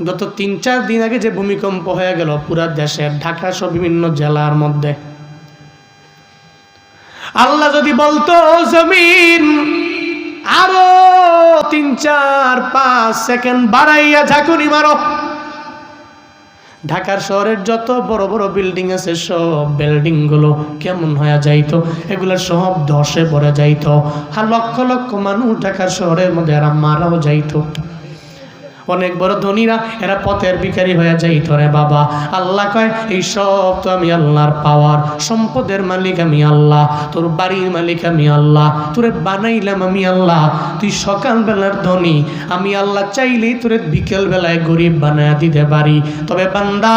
গত 3-4 দিন আগে যে ভূমিকম্প হয়ে গেল পুরা দেশের ঢাকা সহ বিভিন্ন জেলার মধ্যে, আল্লাহ যদি বলতো জমিন আরো 3-4-5 সেকেন্ড বাড়াইয়া ঝাঁকুনি মারো, ঢাকার শহরের যত বড় বড় বিল্ডিং আছে সব বিল্ডিং গুলো কেমন হয়ে যাইতো, এগুলো সব ধসে পড়ে যাইতো, আর লক্ষ লক্ষ মানুষ ঢাকার শহরের মধ্যে এরা মারাও যাইতো। অনেক বড় ধনীরা এরা পথের ভিখারি হয়ে যাইত রে বাবা। আল্লাহ কয় এই সব তো আমি আল্লাহর পাওয়ার, সম্পদের মালিক আমি আল্লাহ, তোর বাড়ির মালিক আমি আল্লাহ, তোরে বানাইলাম আমি আল্লাহ, তুই সকালবেলার ধনী, আমি আল্লাহ চাইলেই তোরে বিকেল বেলায় গরিব বানায় দিতে পারি। তবে বান্দা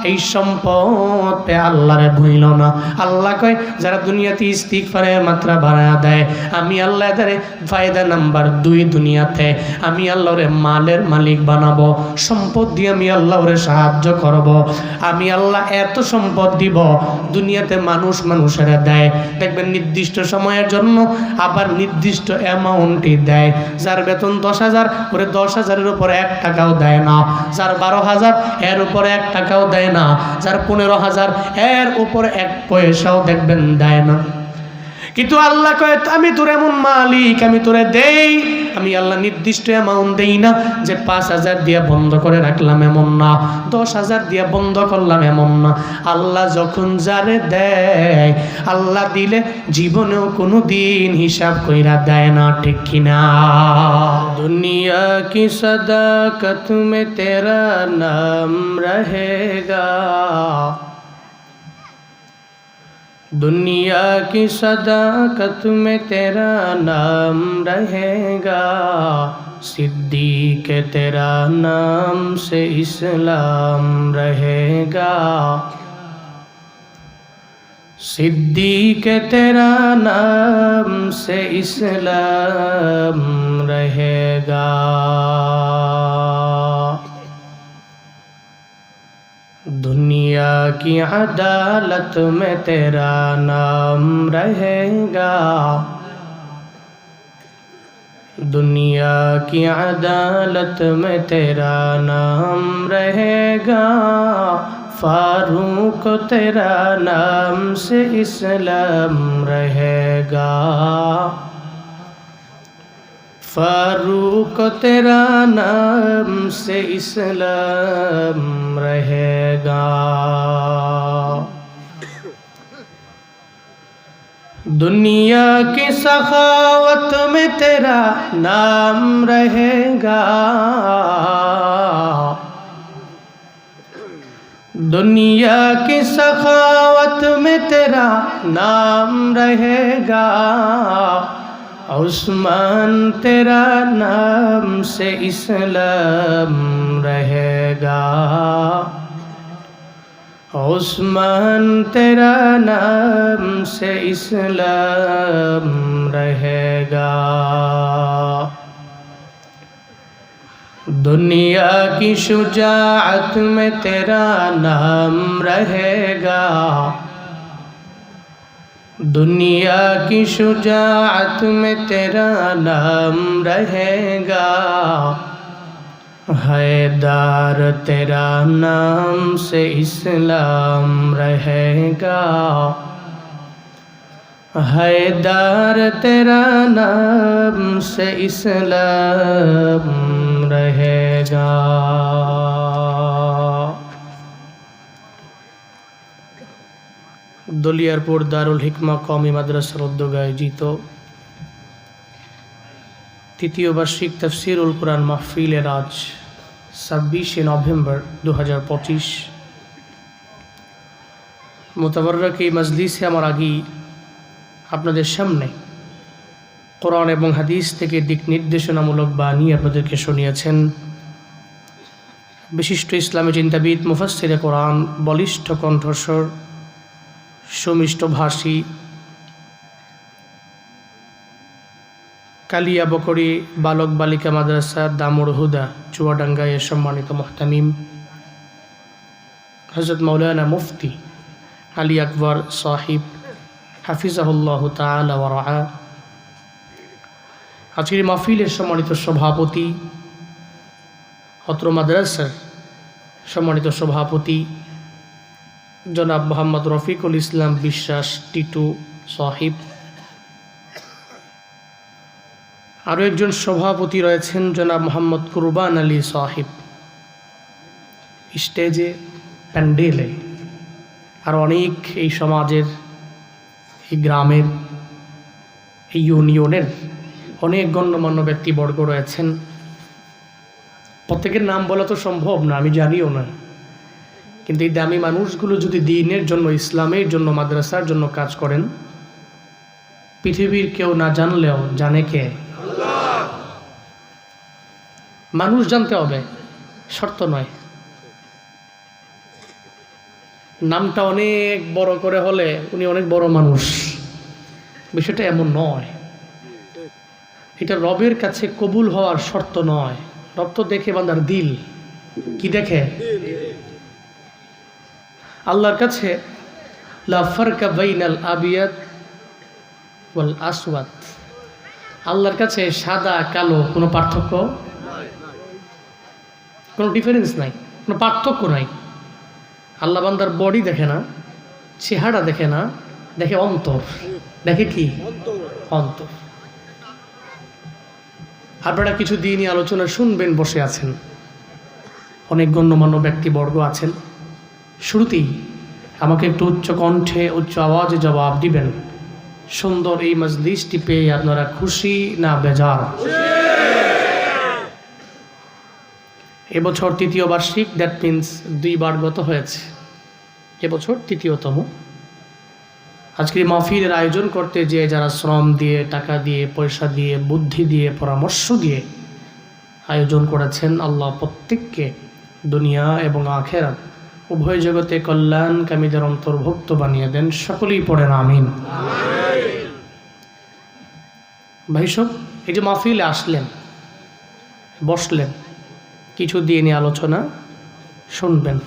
এই সম্পদ পে আল্লাহরে ভুইল না। আল্লাহ কয় যারা দুনিয়াতে ইস্তিগফারের মাত্রা বাড়ায়া দেয়, আমি আল্লাহ এদের ফায়দা নাম্বার 2 দুনিয়াতে আমি আল্লাহরে মালের মালিক বানাবো, সম্পদ দিয়ে আমি আল্লাহরে সাহায্য করব। আমি আল্লাহ এত সম্পদ দিব, দুনিয়াতে মানুষ মানুষেরা দেয় দেখবেন নির্দিষ্ট সময়ের জন্য, আবার নির্দিষ্ট অ্যামাউন্টই দেয়। যার বেতন 10,000 ওরে 10,000-এর উপর 1 টাকাও দেয় না, যার 12,000 এর উপর 1 টাকাও দেয় না, যার 15,000 এর উপর 1 পয়সাও দেখবেন দেয় না। কিন্তু আল্লাহ কয় আমি তোর এমন মালিক, আমি তোরে দেই, আমি আল্লাহ নির্দিষ্ট অ্যামাউন্ট দেই না যে 5,000 দিয়ে বন্ধ করে রাখলাম এমন না, 10,000 দিয়ে বন্ধ করলাম এমন না। আল্লাহ যখন যারে দেয়, আল্লাহ দিলে জীবনেও কোনো দিন হিসাব কইরা দেয় না, ঠিক কিনা? দুনিয়া কি সদাকত মে তেরা নাম রহেগা, दुनिया की सदाकत में तेरा नाम रहेगा, सिद्दीक तेरा नाम से इस्लाम रहेगा, सिद्दीक तेरा नाम से इस्लाम रहेगा। दुनिया की अदालत में तेरा नाम रहेगा, दुनिया की अदालत में तेरा नाम रहेगा, फारूक तेरा नाम से इस्लाम रहेगा, फारूक तेरा नाम से इस्लाम रहेगा। दुनिया की सखावत में तेरा नाम रहेगा, दुनिया की सखावत में तेरा नाम रहेगा, उस्मान तेरा नाम से इस्लाम रहेगा, उस्मान तेरा नाम से इस्लाम रहेगा। दुनिया की शुजाअत में तेरा नाम रहेगा, दुनिया की शुजाअत में तेरा नाम रहेगा, हैदर तेरा नाम से इस्लाम रहेगा, हैदर तेरा नाम से इस्लाम रहेगा। দলিয়ারপুর দারুল হিকমা কওমি মাদ্রাসার উদ্যোগে আয়োজিত ৩য় বার্ষিক তাফসীরুল কুরআন মাহফিলের আজ 26শে নভেম্বর 2025 মুতাবাররক এই মজলিসে আমার আগেই আপনাদের সামনে কোরআন এবং হাদিস থেকে দিক নির্দেশনামূলক বাণী আপনাদেরকে শুনিয়েছেন বিশিষ্ট ইসলামী চিন্তাবিদ মুফাসসিরে কোরআন, বলিষ্ঠ কণ্ঠস্বর, সুমিষ্ট ভাষী, কালিয়া বকরি বালক বালিকা মাদ্রাসা দামুর হুদা চুয়াডাঙ্গায় সম্মানিত মুহতামিম হযরত মাওলানা মুফতি আলী আকবর সাহিব হাফিজাহুল্লাহ তাআলা ওয়া রাআ, আজকের মাহফিলের সম্মানিত সভাপতি অত্র মাদ্রাসার সম্মানিত সভাপতি জনাব মোহাম্মদ রফিকুল ইসলাম বিশ্বাস টিটু সাহিব, আরও একজন সভাপতি রয়েছেন জনাব মোহাম্মদ কুরবান আলী সাহিব, স্টেজে প্যান্ডেলে আর অনেক এই সমাজের, এই গ্রামের, এই ইউনিয়নের অনেক গণ্যমান্য ব্যক্তিবর্গ রয়েছেন। প্রত্যেকের নাম বলা তো সম্ভব না, আমি জানিও না, কিন্তু এই দামি মানুষগুলো যদি দ্বীনের জন্য, ইসলামের জন্য, মাদ্রাসার জন্য কাজ করেন, পৃথিবীর কেউ না জানলেও জানে কে? মানুষ জানতে হবে, শর্ত নয়। নামটা অনেক বড় করে হলে উনি অনেক বড় মানুষ, বিষয়টা এমন নয়। এটা রবের কাছে কবুল হওয়ার শর্ত নয়। রব তো দেখে বান্দার দিল, কি দেখে? আল্লাহর কাছে লা ফারকা বাইনাল আবিয়াদ ওয়াল আসওয়াদ, আল্লাহর কাছে সাদা কালো কোনো পার্থক্য, কোনো ডিফারেন্স নাই, কোনো পার্থক্য নাই। আল্লাহ বান্দার বডি দেখে না, চেহারা দেখে না, দেখে অন্তর। দেখে কি? অন্তর। আপনারা কিছু দিনই আলোচনা শুনবেন, বসে আছেন, অনেক গণ্যমান্য ব্যক্তিবর্গ আছেন। শুরুতেই আমাকে একটু উচ্চ কণ্ঠে, উচ্চ আওয়াজে জবাব দিবেন, সুন্দর এই মজলিসটি পেয়ে আপনারা খুশি না বেজার? এবছর তৃতীয় বার্ষিক, দ্যাট মিন্স 2 বার গত হয়েছে, এবছর তৃতীয়তম। আজকের মাহফিলের আয়োজন করতে যে যারা শ্রম দিয়ে, টাকা দিয়ে, পয়সা দিয়ে, বুদ্ধি দিয়ে, পরামর্শ দিয়ে আয়োজন করেছেন, আল্লাহ প্রত্যেককে দুনিয়া এবং আখেরাত উভয় জগতে কল্যাণকামীদের অন্তর্ভুক্ত বানিয়ে দেন। সকলেই পড়েন আমিন। ভাই সব, এই যে মাহফিলে আসলেন, বসলেন, কিছু দিয়ে নিয়ে আলোচনা শুনবেন,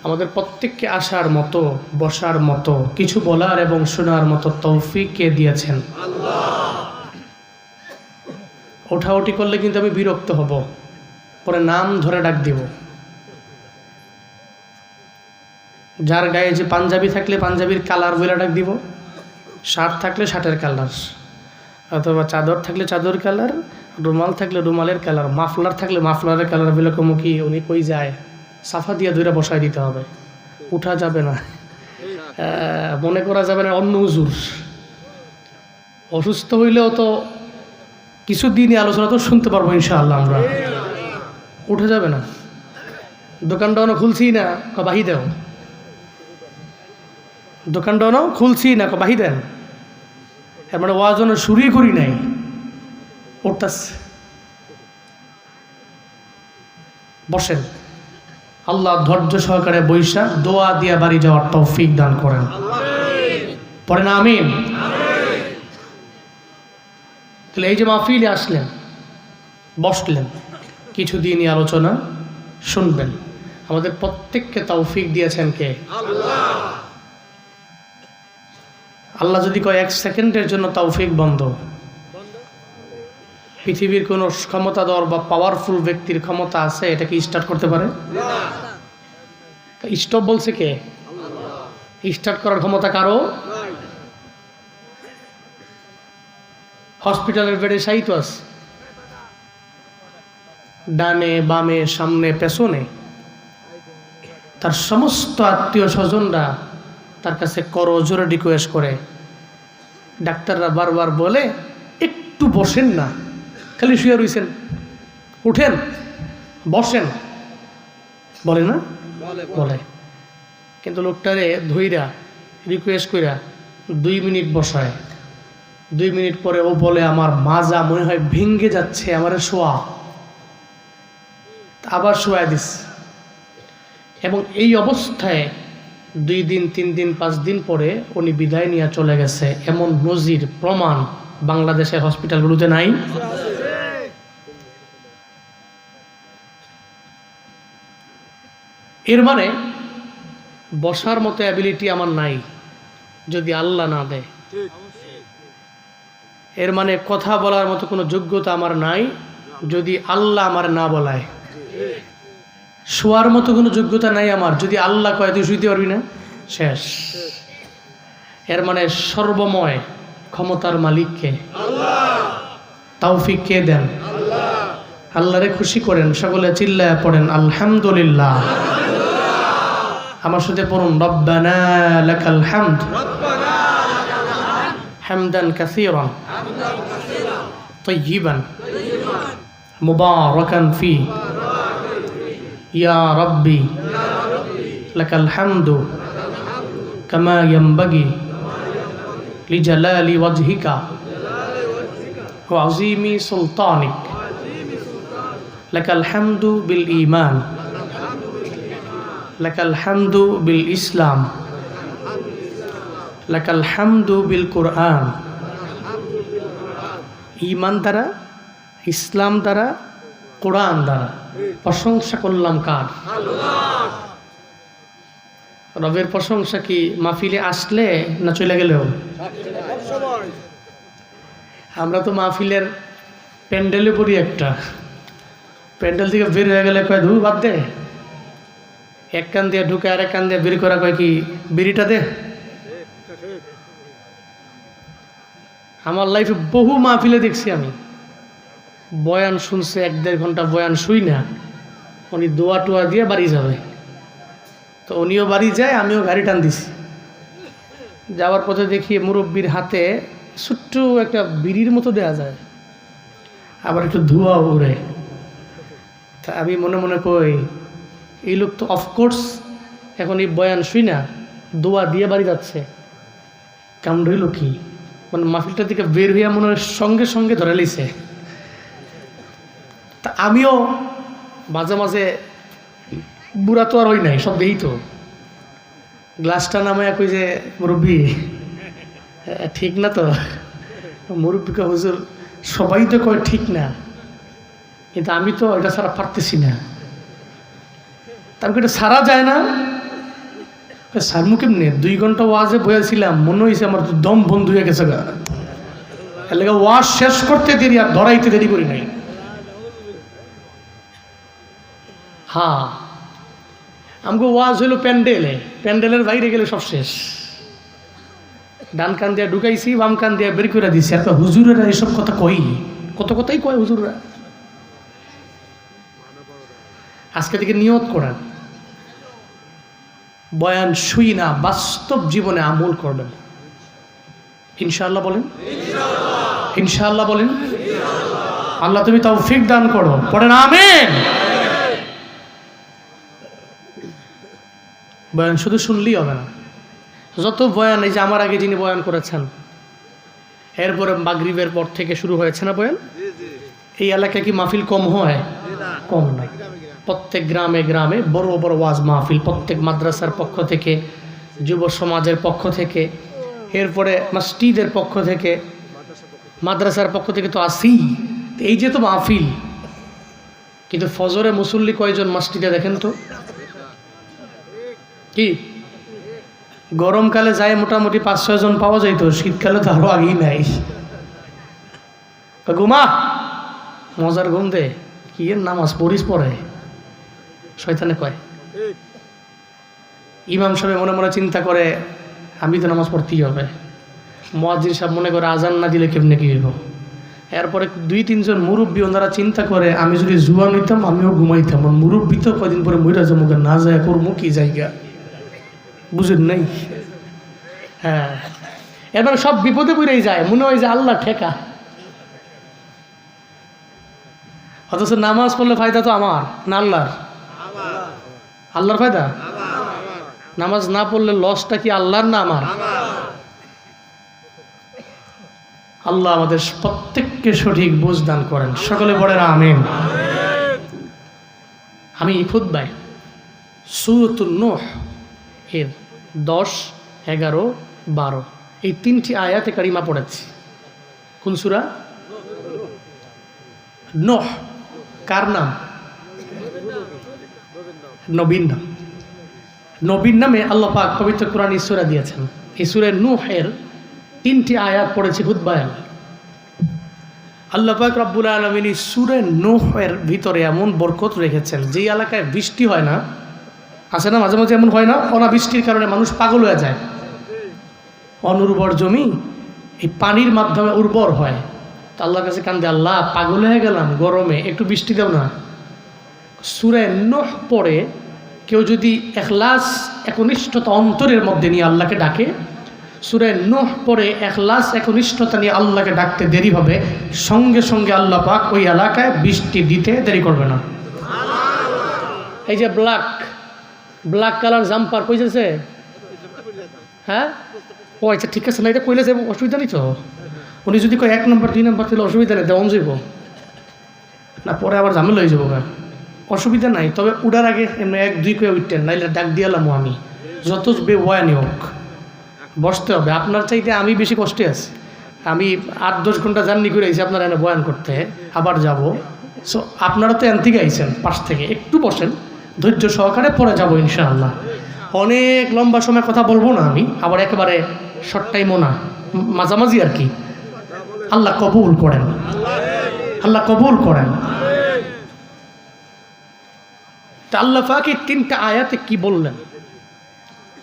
আমাদের প্রত্যেককে আসার মতো, বসার মতো, কিছু বলার এবং শোনার মতো তৌফিক কে দিয়েছেন? ওঠাউঠি করলে কিন্তু আমি বিরক্ত হব, পরে নাম ধরে ডাক দিব। যার গায়ে যে পাঞ্জাবি থাকলে পাঞ্জাবির কালার বলে ডাক দিব, শার্ট থাকলে শার্টের কালার, অথবা চাদর থাকলে চাদর কালার, রুমাল থাকলে রুমালের কালার, মাফলার থাকলে মাফলারের কালার বলে কমু কি উনি কই যায়, সাফা দিয়ে ধরে বসায় দিতে হবে, উঠা যাবে না, মনে করা যাবে না অন্য হুজুর। অসুস্থ হইলেও তো কিছু দিনই আলোচনা তো শুনতে পারবো ইনশাআল্লাহ আমরা, উঠে যাবে না। দোকানটাও খুলছি না, বাহি দেও, দোকানটাও খুলছি না, বাহি দেন। এর মানে ওয়াজনে শুরুই করি নাই, উঠতেছে। বসেন, আল্লাহ ধৈর্য সহকারে বৈশা দোয়া দিয়া বাড়ি যাওয়ার তৌফিক দান করেন, পড়েন আমিন। তাহলে এই যে মাহফিলে আসলেন, বসলেন, কিছু দিনই আলোচনা শুনবেন, আমাদের প্রত্যেককে তৌফিক দিয়েছেন কে? আল্লাহ যদি কয় 1 সেকেন্ডের জন্য তৌফিক বন্ধ, পৃথিবীর কোনো ক্ষমতাধর বা পাওয়ারফুল ব্যক্তির ক্ষমতা আছে এটা কি স্টার্ট করতে পারে? স্টপ বলছে কে? স্টার্ট করার ক্ষমতা কারো? হসপিটালের বেডে সাইতো আছে, ডানে বামে সামনে পেছনে, তার সমস্ত আত্মীয় স্বজনরা তার কাছে করজোরে রিকোয়েস্ট করে, ডাক্তাররা বারবার বলে একটু বসেন না, খালি শুয়ে রয়েছেন, উঠেন বসেন, বলে না? বলে। কিন্তু লোকটারে ধইরা রিকোয়েস্ট কইরা 2 মিনিট বসায়, 2 মিনিট পরে ও বলে আমার মাজা মনে হয় ভেঙে যাচ্ছে, আমারে শোয়া, আবার শোয়া দিস। এবং এই অবস্থায় 2 দিন 3 দিন 5 দিন পরে উনি বিদায় নিয়ে চলে গেছে, এমন নজির প্রমাণ বাংলাদেশের হসপিটালগুলোতে নাই? এর মানে বসার মতো অ্যাবিলিটি আমার নাই যদি আল্লাহ না দেয়। এর মানে কথা বলার মতো কোনো যোগ্যতা আমার নাই যদি আল্লাহ আমার না বলায়। শোয়ার মতো কোনো যোগ্যতা নাই আমার, যদি আল্লাহ কয় তুই শুইতে পারবি না, শেষ। এর মানে সর্বময় ক্ষমতার মালিককে, তাওফিক কে দেন? আল্লাহরে খুশি করেন, সকলে চিল্লায়া পড়েন আলহামদুলিল্লাহ। আমার সাথে পড়ুন রব্বানা লাকাল হামদ হামদান কাসীরান তাইয়িবান মুবারাকান ফি ইয়া রাব্বি লাকাল হামদু কামা ইয়ানবাগি লিজালালি ওয়াজহিকা ওয়া আযীমি সুলতানিক লাকাল হামদু বিল ঈমান লাকাল হামদু বিল ইসলাম লাকাল হামদু বিল কুরআন। ঈমান দ্বারা, ইসলাম দ্বারা, কোরআন দ্বারা প্রশংসা করলাম কার? রবের প্রশংসা কি মাহফিলে আসলে না চলে গেলেও? আমরা তো মাহফিলের প্যান্ডেলে পড়ি, একটা প্যান্ডেল থেকে বের হয়ে গেলে কয় ধুর বাদ দে, এক কান দিয়ে ঢুকে আর এক কান দিয়ে বের করা কয় কি বিড়িটা দে। আমার লাইফে বহু মাহফিলে দেখছি আমি, বয়ান শুনছে 1-1.5 ঘন্টা বয়ান শুই না, উনি দোয়া টোয়া দিয়ে বাড়ি যাবে, তো উনিও বাড়ি যায়, আমিও গাড়ি টান দিছি। যাওয়ার পথে দেখি মুরব্বির হাতে ছোট্ট একটা বিড়ির মতো দেয়া যায়, আবার একটু ধোঁয়া উড়ে। তা আমি মনে মনে কই এই লোক তো অফকোর্স এখন এই বয়ান শুই না দোয়া দিয়ে বাড়ি যাচ্ছে, কামড় হইল কি? মানে মাহফিলটা থেকে বের হইয়া মনে হয় সঙ্গে সঙ্গে ধরে লিছে। তা আমিও মাঝে মাঝে, বুড়া তো আর হই নাই, সব দেই তো, গ্লাসটা নামায় কই যে মুরব্বী ঠিক না তো? মুরব্বীকে হুজুর সবাই তো কয় ঠিক না, কিন্তু আমি তো এটা ছাড়া পারতেছি না। তারপরে এটা সারা যায় না, স্যার মুখে নে 2 ঘন্টা ওয়াজে বয়েছিলাম, মনে হয়েছে আমার তো দম বন্ধ হয়ে গেছে গা, এর লেগে ওয়াজ শেষ করতে দেরি আর ধরাইতে দেরি করি নাই। হ্যাঁ, আমাকে ওয়াজ হইলো প্যান্ডেলে, প্যান্ডেলের বাইরে গেলে সব শেষ। ডান কান দিয়ে ঢুকাইছি, বাম কান দিয়ে বের করে দিছি। আর হুজুরেরা এসব কথা কই, কত কথাই কয় হুজুররা। আজকে থেকে নিয়ত করেন বয়ান শুই না, বাস্তব জীবনে আমল করবেন ইনশাআল্লাহ। বলেন ইনশাআল্লাহ, বলেন আল্লাহ তুমি তৌফিক দান করো, পড়েন আমিন। বয়ান শুধু শুনলেই হবে না, যত বয়ান, এই যে আমার আগে যিনি বয়ান করেছেন, এরপরে মাগরিবের পর থেকে শুরু হয়েছে না বয়ান, এই এলাকায় কি মাহফিল কম হয়? কম নাই। প্রত্যেক গ্রামে গ্রামে বড় বড় ওয়াজ মাহফিল, প্রত্যেক মাদ্রাসার পক্ষ থেকে, যুব সমাজের পক্ষ থেকে, এরপরে মসজিদের পক্ষ থেকে, মাদ্রাসার পক্ষ থেকে তো আসি। এই যে তো মাহফিল, কিন্তু ফজরে মুসল্লি কয়জন মসজিদে দেখেন তো? কি গরমকালে যায় মোটামুটি 5-6 জন পাওয়া যাইতো, শীতকালে তো আরো আগেই নাই। ঘুমা, মজার ঘুম দে, কি এর নামাজ পড়িস পরে শয়তানে কয়। ইমাম সাহেব মনে মনে চিন্তা করে আমি তো নামাজ পড়তেই হবে, মুয়াজ্জিন সাহেব মনে করে আজান না দিলে কেমনে কি হইব। এরপরে 2-3 জন মুরব্বী ওনারা চিন্তা করে আমি যদি জুয়া নিতাম আমিও ঘুমাইতাম, মুরব্বী তো কদিন পরে মইরা জমুকে না যায় করবো কি জায়গা, বুঝেন নাই? হ্যাঁ, এবার সব বিপদে পড়েই যায়, মনে হয় যে আল্লাহ ঠেকা, অথচ নামাজ পড়লে ফায়দা তো আমার না আল্লাহর? আল্লাহর ফায়দা। নামাজ না পড়লে লসটা কি আল্লাহর না আমার? আল্লাহ আমাদের প্রত্যেককে সঠিক বুঝ দান করেন, সকলে বলেন আমিন। আমি খুতবায় সূরাতুন নূহ এর 10, 11, 12 এই 3টি আয়াতে কারিমা পড়েছি। কোন সূরা? নূহ কার নাম? নবীর নাম। নবীর নামে আল্লাহ পাক পবিত্র কোরআন সূরা দিয়েছেন। এই সূরা নূহের 3টি আয়াত পড়েছি খুতবায়। আল্লাহ পাক রব্বুল আলামিন সূরা নূহের ভিতরে এমন বরকত রেখেছেন, যেই এলাকায় বৃষ্টি হয় না, আছে না মাঝে মাঝে এমন হয় না, অনাবৃষ্টির কারণে মানুষ পাগল হয়ে যায়, অনুর্বর জমি এই পানির মাধ্যমে উর্বর হয়। তো আল্লাহর কাছে কান্দে, আল্লাহ পাগল হয়ে গেলাম গরমে, একটু বৃষ্টি দাও না। সূরা নূহ পড়ে কেউ যদি ইখলাস একনিষ্ঠতা অন্তরের মধ্যে নিয়ে আল্লাহকে ডাকে, সূরা নূহ পড়ে ইখলাস একনিষ্ঠতা নিয়ে আল্লাহকে ডাকতে দেরি হবে, সঙ্গে সঙ্গে আল্লাহ পাক ওই এলাকায় বৃষ্টি দিতে দেরি করবে না। এই যে ব্ল্যাক কালার জাম্পার কই যাচ্ছে, হ্যাঁ ও আচ্ছা ঠিক আছে, না এটা কইলে যাবো, অসুবিধা নেই তো। উনি যদি কয় 1 নম্বর 2 নম্বর তাহলে অসুবিধা নেই, দেওয়ান যাইব না, পরে আবার ঝামেলা হয়ে যাবো, অসুবিধা নাই। তবে উড়ার আগে এমনি 1-2 করে উঠতেন, নাইলে ডাক দিয়ালাম আমি, যত বেওয়ানি হোক বসতে হবে। আপনার চাইতে আমি বেশি কষ্টে আছি, আমি 8-10 ঘন্টা জার্নি করে আইছি আপনারা এনে বয়ান করতে, আবার যাব। সো আপনারা তো এন থেকে আইছেন, পাশ থেকে একটু বসেন ধৈর্য সহকারে, পরে যাবো ইনশাআল্লাহ। অনেক লম্বা সময় কথা বলবো না আমি, আবার একেবারে শর্ট টাইমও না, মাঝামাঝি আর কি। আল্লাহ কবুল করেন, আল্লাহ কবুল করেন। তা আল্লাহ পাক এই 3টা আয়াতে কি বললেন?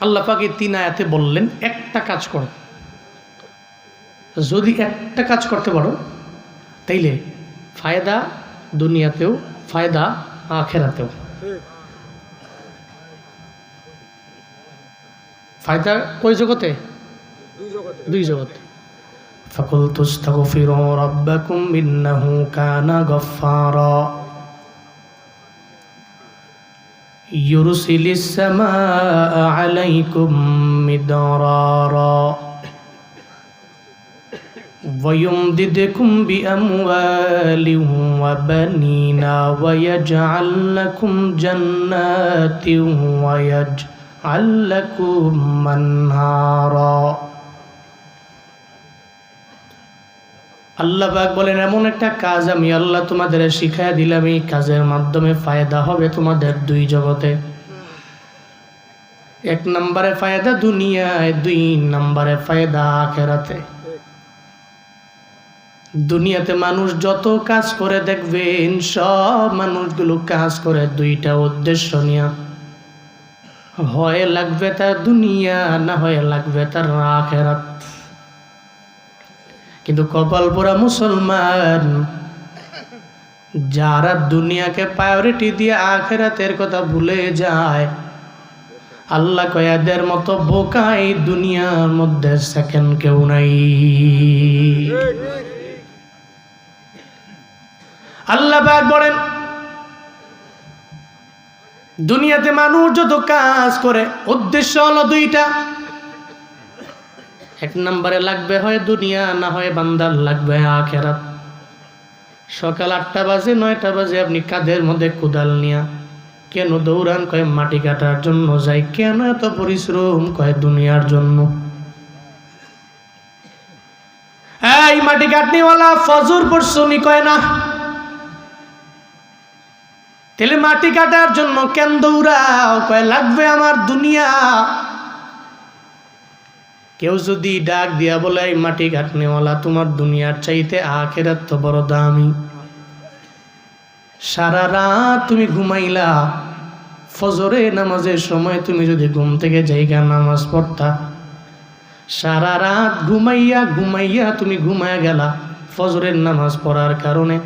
আল্লাহ পাক এই 3 আয়াতে বললেন একটা কাজ করো, যদি একটা কাজ করতে পারো তাইলে ফায়দা দুনিয়াতেও, ফায়দা আখিরাতেও। ফায়দা কই জগতে? 2 জগতে। ফাকুলতু আস্তাগফিরু রাব্বাকুম ইন্নাহু কানা গাফফারা يرسل السماء عليكم مدرارا ويمددكم بأموال وبنين ويجعل لكم جنات ويجعل لكم أنهارا। আল্লাহ পাক বলেন এমন একটা কাজ আমি আল্লাহ তোমাদের শিখাইয়া দিলাম, এই কাজের মাধ্যমে ফায়দা হবে তোমাদের 2 জগতে। 1 নম্বরে ফায়দা দুনিয়ায়, 2 নম্বরে ফায়দা আখিরাতে। দুনিয়াতে মানুষ যত কাজ করে দেখবেন, সব মানুষগুলো কাজ করে 2টা উদ্দেশ্য নিয়ে, হয় লাগবে তার দুনিয়া, না হয় লাগবে তার আখিরাত। কিন্তু কপাল পোড়া মুসলমান যারা দুনিয়াকে প্রায়োরিটি দিয়ে আখিরাতের কথা ভুলে যায়, আল্লাহ কয় এদের মতো বোকা এই দুনিয়ার মধ্যে সেকেন্ড কেউ নাই। আল্লাহ পাক বলেন দুনিয়াতে মানুষ যত কাজ করে উদ্দেশ্য হলো 2টা। 1 নম্বরে লাগবে হয় দুনিয়া, না হয় বান্দার লাগবে আখিরাত। সকাল 8টা বাজে 9টা বাজে আপনি কাঁধের মধ্যে কোদাল নিয়া কেন দৌড়ান? কয় মাটি কাটার জন্য যাই। কেন এত পরিশ্রম? কয় দুনিয়ার জন্য। এই মাটি কাটনিওয়ালা ফজর পড়ছনি? কয় না। তাহলে মাটি কাটার জন্য কেন দৌড়াও? কয় লাগবে আমার দুনিয়া। কেউ যদি ডাক দিয়া বলে এই মাটি কাটনেওয়ালা তোমার দুনিয়ার চাইতে আখিরাত তো বড় দামি, সারা রাত তুমি ঘুমাইলা, ফজরে নামাজের সময় তুমি যদি ঘুম থেকে জায়গা নামাজ পড়তা, সারা রাত ঘুমাইয়া ঘুমাইয়া তুমি ঘুমায়া গেলা, ফজরের নামাজ পড়ার কারণে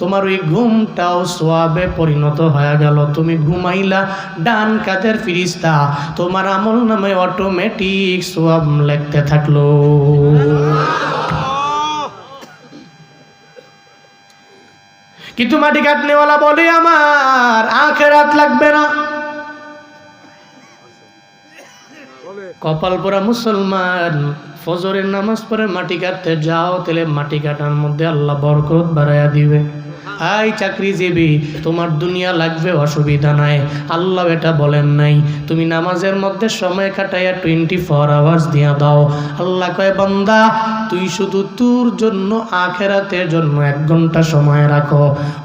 তোমার ওই ঘুমটাও সোয়াবে পরিণত হয়ে গেল। তুমি ঘুমাইলা, ডান কাঁধের ফিরিস্তা তোমার আমল নামে অটোমেটিক সোয়াব লিখতে থাকলো। কিন্তু মাটি কাটনেওয়ালা বলে আমার আখিরাত লাগবে না। কপাল পোড়া মুসলমান, ফজরের নামাজ পড়ে মাটি কাটতে যাও, তাহলে মাটি কাটার মধ্যে আল্লাহ বরকত বাড়াইয়া দিবে। আই চাকরিজীবী, তোমার দুনিয়া লাগবে, অসুবিধা নাই, আল্লাহ এটা বলেন নাই। তুমি নামাজের মধ্যে সময় কাটাইয়া 24 আওয়ার্স দিয়া দাও। আল্লাহ কয় বান্দা তুই শুধু তোর জন্য আখেরাতের জন্য 1 ঘন্টা সময় রাখো,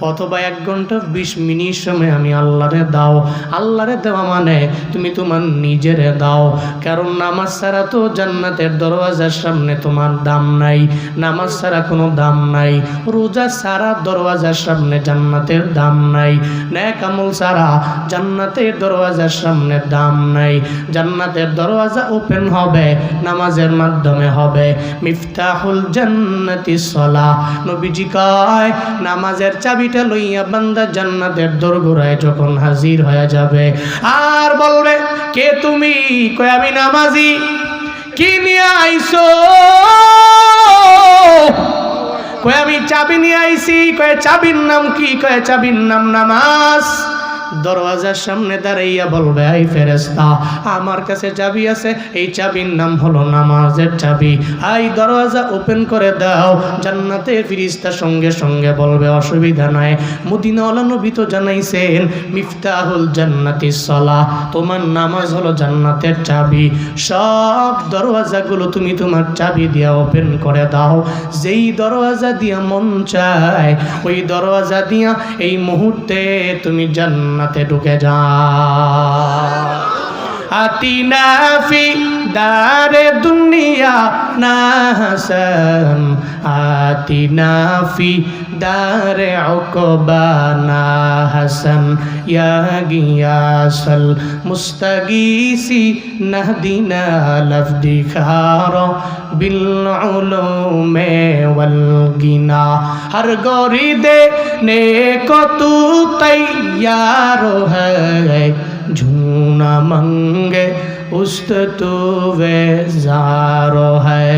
অথবা 1 ঘন্টা 20 মিনিট সময় আমি আল্লাহরে দাও। আল্লাহরে দেওয়া মানে তুমি তোমার নিজেরে দাও, কারণ নামাজ ছাড়া তো জান্নাতের দরওয়াজার সামনে তোমার দাম নাই, নামাজ ছাড়া কোনো দাম নাই, রোজা ছাড়া দরওয়াজার সামনে জান্নাতের দাম নাই, নেক আমল ছাড়া জান্নাতের দরওয়াজার সামনে দাম নাই। জান্নাতের দরওয়াজা ওপেন হবে নামাজের মাধ্যমে হবে। মিফতাহুল জান্নাতি সালাহ, নবীজি কয় নামাজের চাবিটা লইয়া বান্দা জান্নাতের দোরগোড়ায় যখন হাজির হয়ে যাবে আর বলবে কে তুমি? কয় আমি নামাজি। কি নিয়ে আইছো? কয় আমি চাবি নিয়ে আইছি। কয় চাবির নাম কি? কয় চাবির নাম নামাজ। দরওয়াজার সামনে দাঁড়াইয়া বলবে এই ফেরেশতা আমার কাছে চাবি আছে, এই চাবির নাম হলো নামাজের চাবি, এই দরওয়াজা ওপেন করে দাও। জান্নাতের ফেরেশতা সঙ্গে সঙ্গে বলবে অসুবিধা নাই, মদিনাওয়ালা নবী তো জানাইছেন মিফতাহুল জান্নাতিস সালাহ, তোমার নামাজ হলো জান্নাতের চাবি। সব দরওয়াজাগুলো তুমি তোমার চাবি দিয়া ওপেন করে দাও। যেই দরওয়াজা দিয়া মন চায় ওই দরওয়াজা দিয়া এই মুহূর্তে তুমি জান্নাতে ঢুকে যাও। আতিনা ফি দারে দুনিয়া না হাসান, আতিনা ফি দারে উকবা না হাসান, ইয়া গিয়াসাল মুস্তাগীসি নাহদিনা লফদিখার বিল উলুমে ওয়াল গিনা। হর গরিদে নেকো তু তৈয়ার है, झूना मंगे उस्त तू वे जारो है।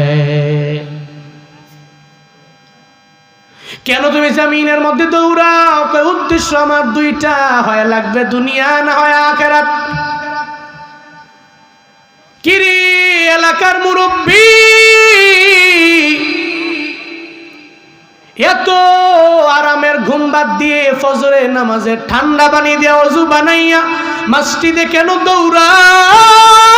কেন তুমি জমিনের মধ্যে দৌড়াও? উদ্দেশ্য আমার দুইটা, হয় লাগবে দুনিয়া না হয় আখিরাত। কিরি এলাকার মুরব্বী এত আরামের ঘুম বাদ দিয়ে ফজরে নামাজের ঠান্ডা পানি দিয়ে ওযু বানাইয়া মসজিদে কেন দৌড়াও?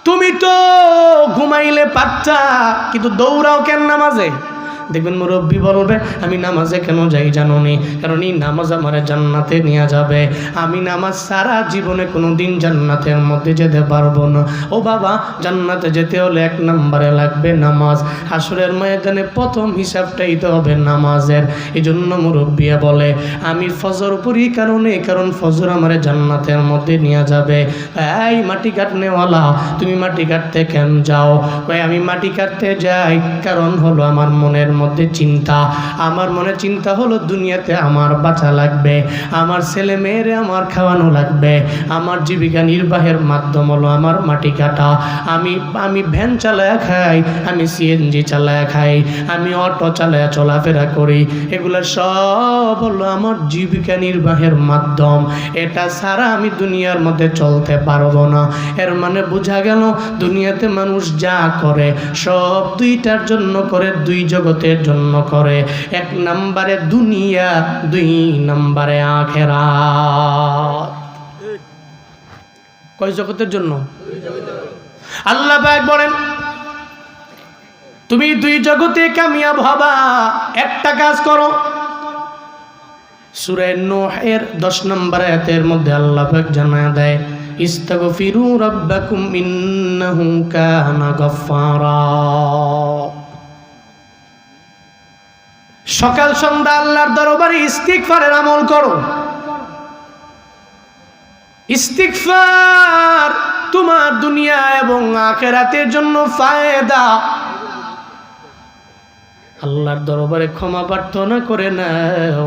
তুমি তো ঘুমাইলে পারতা, কিন্তু দৌড়াও কেন নামাজে? দেখবেন মুরব্বী বলবে আমি নামাজে কেন যাই জানো নি? কারণ এই নামাজ আমার জান্নাতে নিয়ে যাবে। আমি নামাজ সারা জীবনে কোনো দিন জান্নাতের মধ্যে যেতে পারবো না। ও বাবা, জান্নাতে যেতে হলে 1 নম্বরে লাগবে নামাজ। হাসরের ময়দানে প্রথম হিসাবটাই তো হবে নামাজের। এই জন্য মুরব্বী বলে আমি ফজর পড়ি কারণ ফজর আমার জান্নাতের মধ্যে নিয়ে যাবে। এই মাটি কাটনেওয়ালা, তুমি মাটি কাটতে কেন যাও? আমি মাটি কাটতে যাই কারণ হলো আমার মনের মধ্যে চিন্তা, আমার মনে চিন্তা হলো দুনিয়াতে আমার বাঁচা লাগবে, আমার ছেলে মেয়েরে আমার খাওয়ানো লাগবে, আমার জীবিকা নির্বাহের মাধ্যম হলো আমার মাটি কাটা। আমি ভ্যান চালায়া খাই, আমি সিএনজি চালায়া খাই, আমি অটো চালায়া চলাফেরা করি, এগুলো সব হলো আমার জীবিকা নির্বাহের মাধ্যম। এটা ছাড়া আমি দুনিয়ার মধ্যে চলতে পারবো না। এর মানে বোঝা গেল দুনিয়াতে মানুষ যা করে সব দুইটার জন্য করে, 2 জগতের জন্য করে। 1 নম্বরে দুনিয়া, 2 নম্বরে আখিরাত। কয় জগতের জন্য? আল্লাহ পাক বলেন তুমি 2 জগতে কামিয়াব হবা, একটা কাজ করো। সূরা নূহ এর 10 নম্বর আয়াতের মধ্যে আল্লাহ পাক জানায় দেয় ইস্তাগফিরু রাব্বাকুম ইন্নাহু কানা গাফফারা। সকাল সন্ধ্যা আল্লাহর দরবারে ইস্তিগফারের আমল করো। ইস্তিগফার তোমার দুনিয়া এবং আখিরাতের জন্য ফায়দা। আল্লাহর দরবারে ক্ষমা প্রার্থনা করে নাও।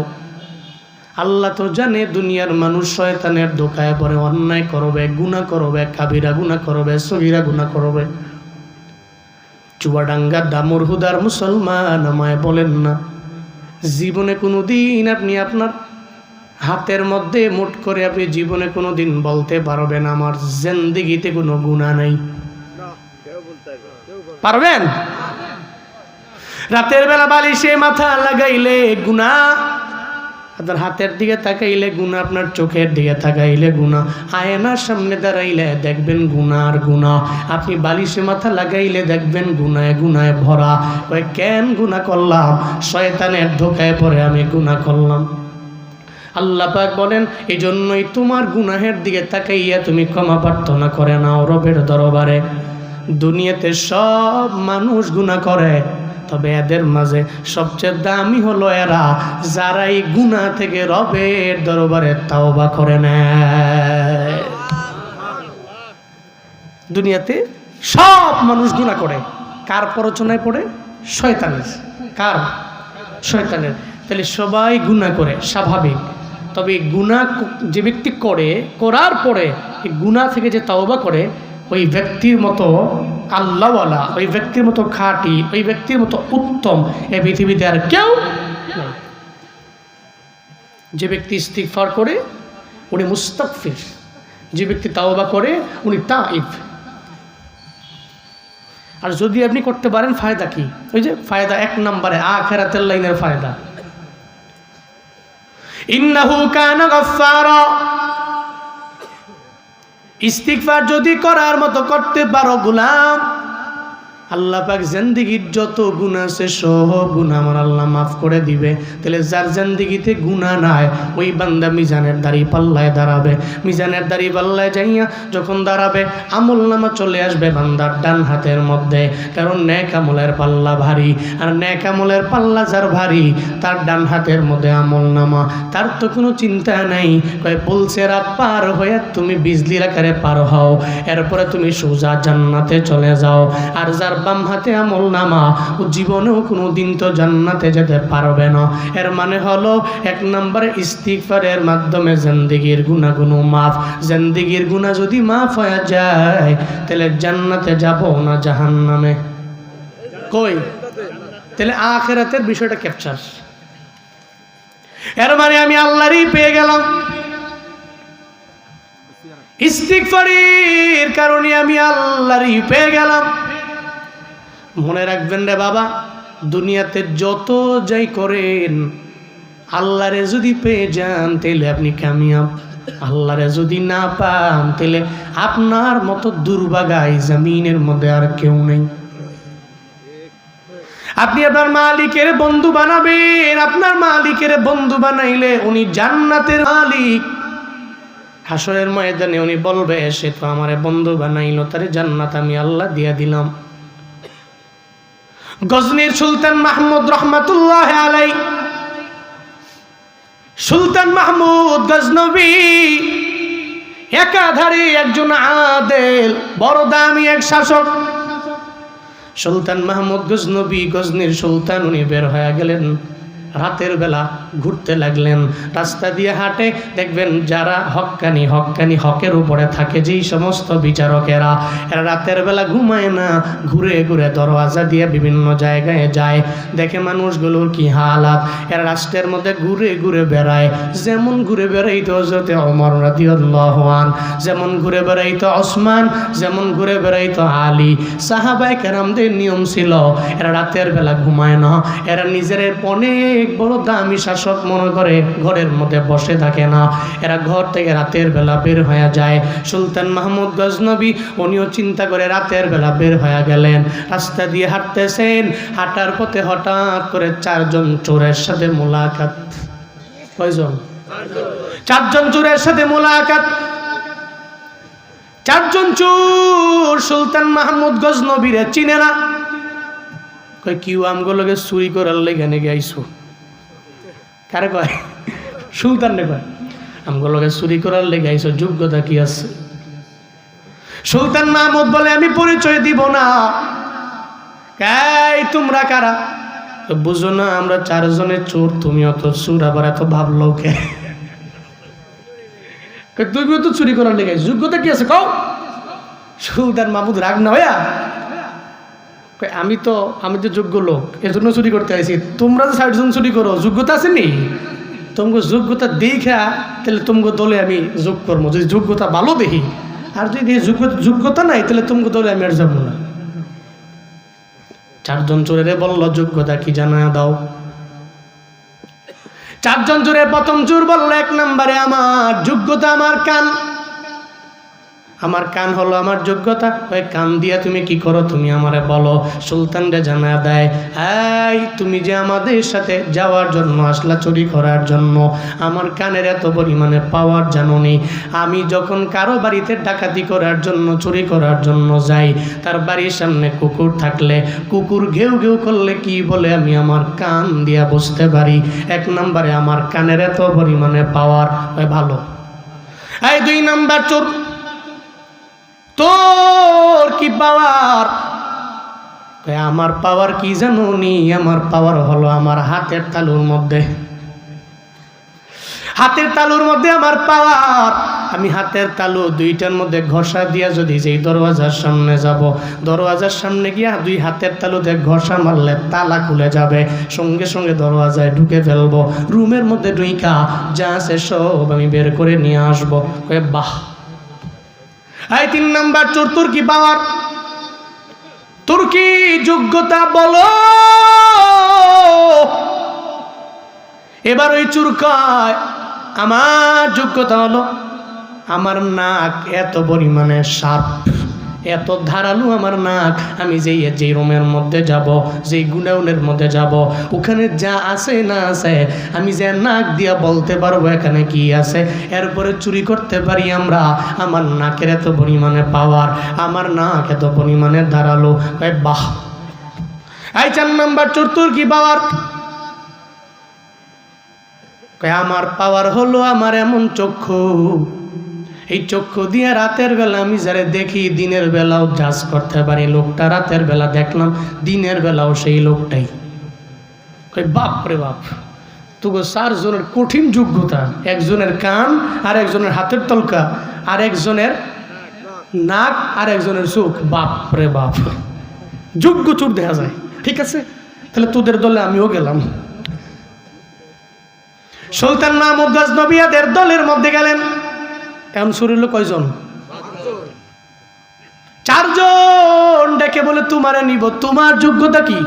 আল্লাহ তো জানে দুনিয়ার মানুষ শয়তানের ধোঁকায় পড়ে অন্যায় করবে, গুনাহ করবে, কাবিরা গুনাহ করবে, সগীরা গুনাহ করবে। চুয়াডাঙ্গার দামুর হুদার মুসলমান আমায় বলেন না, জীবনে কোনো দিন আপনি আপনার হাতের মধ্যে মুঠ করে আপনি জীবনে কোনো দিন বলতে পারবেন আমার জিন্দেগিতে কোনো গুনাহ নাই? পারবেন? রাতের বেলা বালিশে মাথা লাগাইলে গুনাহ, আপনার হাতের দিকে তাকাইলে গুনাহ, আপনার চোখের দিকে তাকাইলে গুনাহ, আয়নার সামনে দাঁড়াইলে দেখবেন গুনাহ আর গুনাহ, আপনি বালিশে মাথা লাগাইলে দেখবেন গুনাহে গুনাহে ভরা। ওই কেন গুনাহ করলাম? শয়তানের ধোকায় পড়ে আমি গুনাহ করলাম। আল্লাহ পাক বলেন, এই জন্যই তোমার গুনাহের দিকে তাকাইয়া তুমি ক্ষমা প্রার্থনা করে নাও রবের দরবারে। দুনিয়াতে সব মানুষ গুনাহ করে, তবে এদের মাঝে সবচেয়ে দামি হলো এরা যারা এই গুনাহ থেকে রবের দরবারে তাওবা করে নেয়। দুনিয়াতে সব মানুষ গুনাহ করে, কার প্ররোচনায় পড়ে? শয়তানের। কার? শয়তানের। তাহলে সবাই গুনাহ করে, স্বাভাবিক। তবে গুনাহ যে ব্যক্তি করে, করার পরে এই গুনাহ থেকে যে তাওবা করে, ওই ব্যক্তির মতো আল্লাহওয়ালা, ওই ব্যক্তির মতো খাঁটি, ওই ব্যক্তির মতো উত্তম এই পৃথিবীতে আর কেউ নেই। যে ব্যক্তি ইস্তিগফার করে উনি মুস্তাগফির, যে ব্যক্তি তাওবা করে উনি তাইব। আর যদি আপনি করতে পারেন ফায়দা কি? ওই যে ফায়দা 1 নম্বরে আখিরাতের লাইনের ফায়দা, ইন্নাহু কানা গাফফারা। ইস্তিগফার যদি করার মতো করতে পারো গোলাম, আল্লাহ পাক জিন্দেগীর যত গুনাহ আছে সব গুনাহ আমার আল্লাহ মাফ করে দিবে। তাহলে যার জিন্দেগীতে গুনাহ নাই ওই বান্দা মিজানের দাড়ি পাল্লায় দাঁড়াবে। মিজানের দাড়ি পাল্লায় যাইয়া যখন দাঁড়াবে, আমল নামা চলে আসবে বান্দার ডান হাতের মধ্যে, কারণ নেক আমলের পাল্লা ভারী। আর নেক আমলের পাল্লা যার ভারী, তার ডান হাতের মধ্যে আমল নামা, তার তো কোনো চিন্তা নেই। কয় পুলসেরা পার হয়ে তুমি বিজলির আকারে পার হও, এরপরে তুমি সোজা জান্নাতে চলে যাও। আর যার বাম হাতে আমল নামা, ও জীবনেও কোনো দিন তো জান্নাতে যেতে পারবে না। এর মানে হলো 1 নম্বরে ইস্তিগফারের মাধ্যমে জিন্দেগীর গুনাহগুলো মাফ। জিন্দেগীর গুনাহ যদি মাফ হয়ে যায়, তাহলে জান্নাতে যাব না জাহান্নামে? কই? তাহলে আখিরাতের বিষয়টা ক্যাপচার। এর মানে আমি আল্লাহরই পেয়ে গেলাম। ইস্তিগফারের কারণে আমি আল্লাহরই পেয়ে গেলাম। মনে রাখবেন রে বাবা, দুনিয়াতে যত যাই করেন, আল্লাহরে যদি পেয়ে যান তাহলে আপনি কামিয়াব। আল্লাহরে যদি না পান তাহলে আপনার মতো দুর্ভাগাই জমিনের মধ্যে আর কেউ নেই। আপনি আপনার মালিকের বন্ধু বানাবেন। আপনার মালিকের বন্ধু বানাইলে উনি জান্নাতের মালিক। হাসরের ময়দানে উনি বলবে, সে তো আমারে বন্ধু বানাইলো, তারে জান্নাত আমি আল্লাহ দিয়া দিলাম। গজনীর সুলতান মাহমুদ রহমাতুল্লাহ আলাই, সুলতান মাহমুদ গজনবী একাধারে একজন আদেল, বড় দামি এক শাসক। সুলতান মাহমুদ গজনবী, গজনীর সুলতান, উনি বের হয়ে গেলেন। রাতের বেলা ঘুরতে লাগলেন, রাস্তা দিয়ে হাঁটে, দেখবেন যারা হক্কানি হকের উপরে থাকে, যেই সমস্ত বিচারকেরা, এরা রাতের বেলা ঘুমায় না, ঘুরে ঘুরে দরওয়াজা দিয়ে বিভিন্ন জায়গায় যায়, দেখে মানুষগুলোর কি হালাত। এরা রাষ্ট্রের মধ্যে ঘুরে ঘুরে বেড়ায়। যেমন ঘুরে বেড়াইতো হযরতে ওমর রাদিয়াল্লাহু আনহু, যেমন ঘুরে বেড়াইতো ওসমান, যেমন ঘুরে বেড়াইতো আলী। সাহাবায়ে কেরামদের নিয়ম ছিল, এরা রাতের বেলা ঘুমায় না। এরা নিজের অনেক বড় দামি শাসক মনে করে ঘরের মধ্যে বসে থাকে না, এরা ঘর থেকে রাতের বেলা বের হয়ে যায়। সুলতান মাহমুদ গজনবী উনিও চিন্তা করে রাতের বেলা বের হয়ে গেলেন। রাস্তা দিয়ে হাঁটতেছেন, হাঁটার পথে হঠাৎ করে 4 জন চোরের সাথে মোলাকাত। কয়জন? 4 জন চোরের সাথে মোলাকাত। 4 জন চোর সুলতান মাহমুদ গজনবীরে চিনে না। কয় কিউ আমগুলোকে চুরি করার লেগে নাকি আইসো? কারে কয়? সুলতান রে কয় আমগুলোকে চুরি করার লেগে আইসো, যোগ্যতা কি আছে? সুলতান মাহমুদ বলে, আমি পরিচয় দিব না। এই তোমরা কারা? বুঝো না আমরা 4 জনের চোর, তুমি অত চোর, আবার এত ভাবলো কে? তুমিও তো চুরি করার লেগে আইসো, যোগ্যতা কি আছে কও? সুলতান মাহমুদ রাগ না হইয়া, আমি তো যোগ্য লোক, এজন্য চুরি করতে আইছি। তোমরা যে 60 জন চুরি করো, যোগ্যতা আছে নি? তোমাকে যোগ্যতা দেখা তাহলে তোমাকে দলে আমি যোগ করবো, যদি যোগ্যতা ভালো দেখি। আর যদি যোগ্যতা নাই তাহলে তোমাকে দলে আমি আর যাবো না। চারজন চোরেরে বলল যোগ্যতা কি জানায়া দাও। চারজন চোরে প্রথম চোর বলল, 1 নম্বরে আমার যোগ্যতা আমার কান। আমার কান হলো আমার যোগ্যতা। ওই কান দিয়া তুমি কি করো তুমি আমারে বলো। সুলতান রে জানা দেয়, এই তুমি যে আমাদের সাথে যাওয়ার জন্য আসলা চুরি করার জন্য, আমার কানের এত পরিমাণে পাওয়ার জানোনি। আমি যখন কারো বাড়িতে ডাকাতি করার জন্য চুরি করার জন্য যাই, তার বাড়ির সামনে কুকুর থাকলে কুকুর ঘেউ ঘেউ করলে কি বলে আমি আমার কান দিয়া বুঝতে পারি। 1 নম্বরে আমার কানের এত পরিমাণে পাওয়ার। ওই ভালো। এই 2 নাম্বার চোর, তোর কি পাওয়ার? আমার পাওয়ার কি জানো নি? আমার পাওয়ার হলো আমার হাতের তালুর মধ্যে। হাতের তালুর মধ্যে আমার পাওয়ার। আমি হাতের তালু 2টার মধ্যে ঘষা দিয়া যদি যেই দরওয়াজার সামনে যাব, দরওয়াজার সামনে গিয়া 2 হাতের তালুতে ঘষা মারলে তালা খুলে যাবে, সঙ্গে সঙ্গে দরওয়াজায় ঢুকে ফেলবো। রুমের মধ্যে ঢুইকা যা আছে সব আমি বের করে নিয়ে আসবো। বাহ। এই 3 নাম্বার চোর, তোর কি পাওয়ার? তোর কি যোগ্যতা বলো? এবার ওই চোর কয়, আমার যোগ্যতা হলো আমার নাক এত পরিমাণে শার্প, এত ধারালো আমার নাক। আমি যেই রুমের মধ্যে যাব, যেই গুডাউনের মধ্যে যাব, ওখানে যা আছে না আছে আমি যে নাক দিয়া বলতে পারবো এখানে কি আছে। এরপরে চুরি করতে পারি আমরা। আমার নাকের এত পরিমাণে পাওয়ার, আমার নাক এত পরিমাণে ধারালো। বাহ। এই 4 নাম্বার চোর, তোর কি পাওয়ার? আমার পাওয়ার হলো আমার এমন চক্ষু, এই চক্ষু দিয়ে রাতের বেলা আমি যারা দেখি দিনের বেলাও জাজ করতে পারি। লোকটা রাতের বেলা দেখলাম, দিনের বেলাও সেই লোকটাই। বাপ রে বাপ, তোকে 4 জনের কঠিন যোগ্যতা। একজনের কান, আর একজনের হাতের তলকা, আর একজনের নাক, আর একজনের চোখ। বাপ রে বাপ, যোগ্য চোর দেখা যায়। ঠিক আছে, তাহলে তোদের দলে আমিও গেলাম। সুলতান মাহমুদ গজনবীদের দলের মধ্যে গেলেন। এখন চুর হলো কয়জন? 4 জন। ডেকে বলে তোমারে নিব, তোমার যোগ্যতা কি?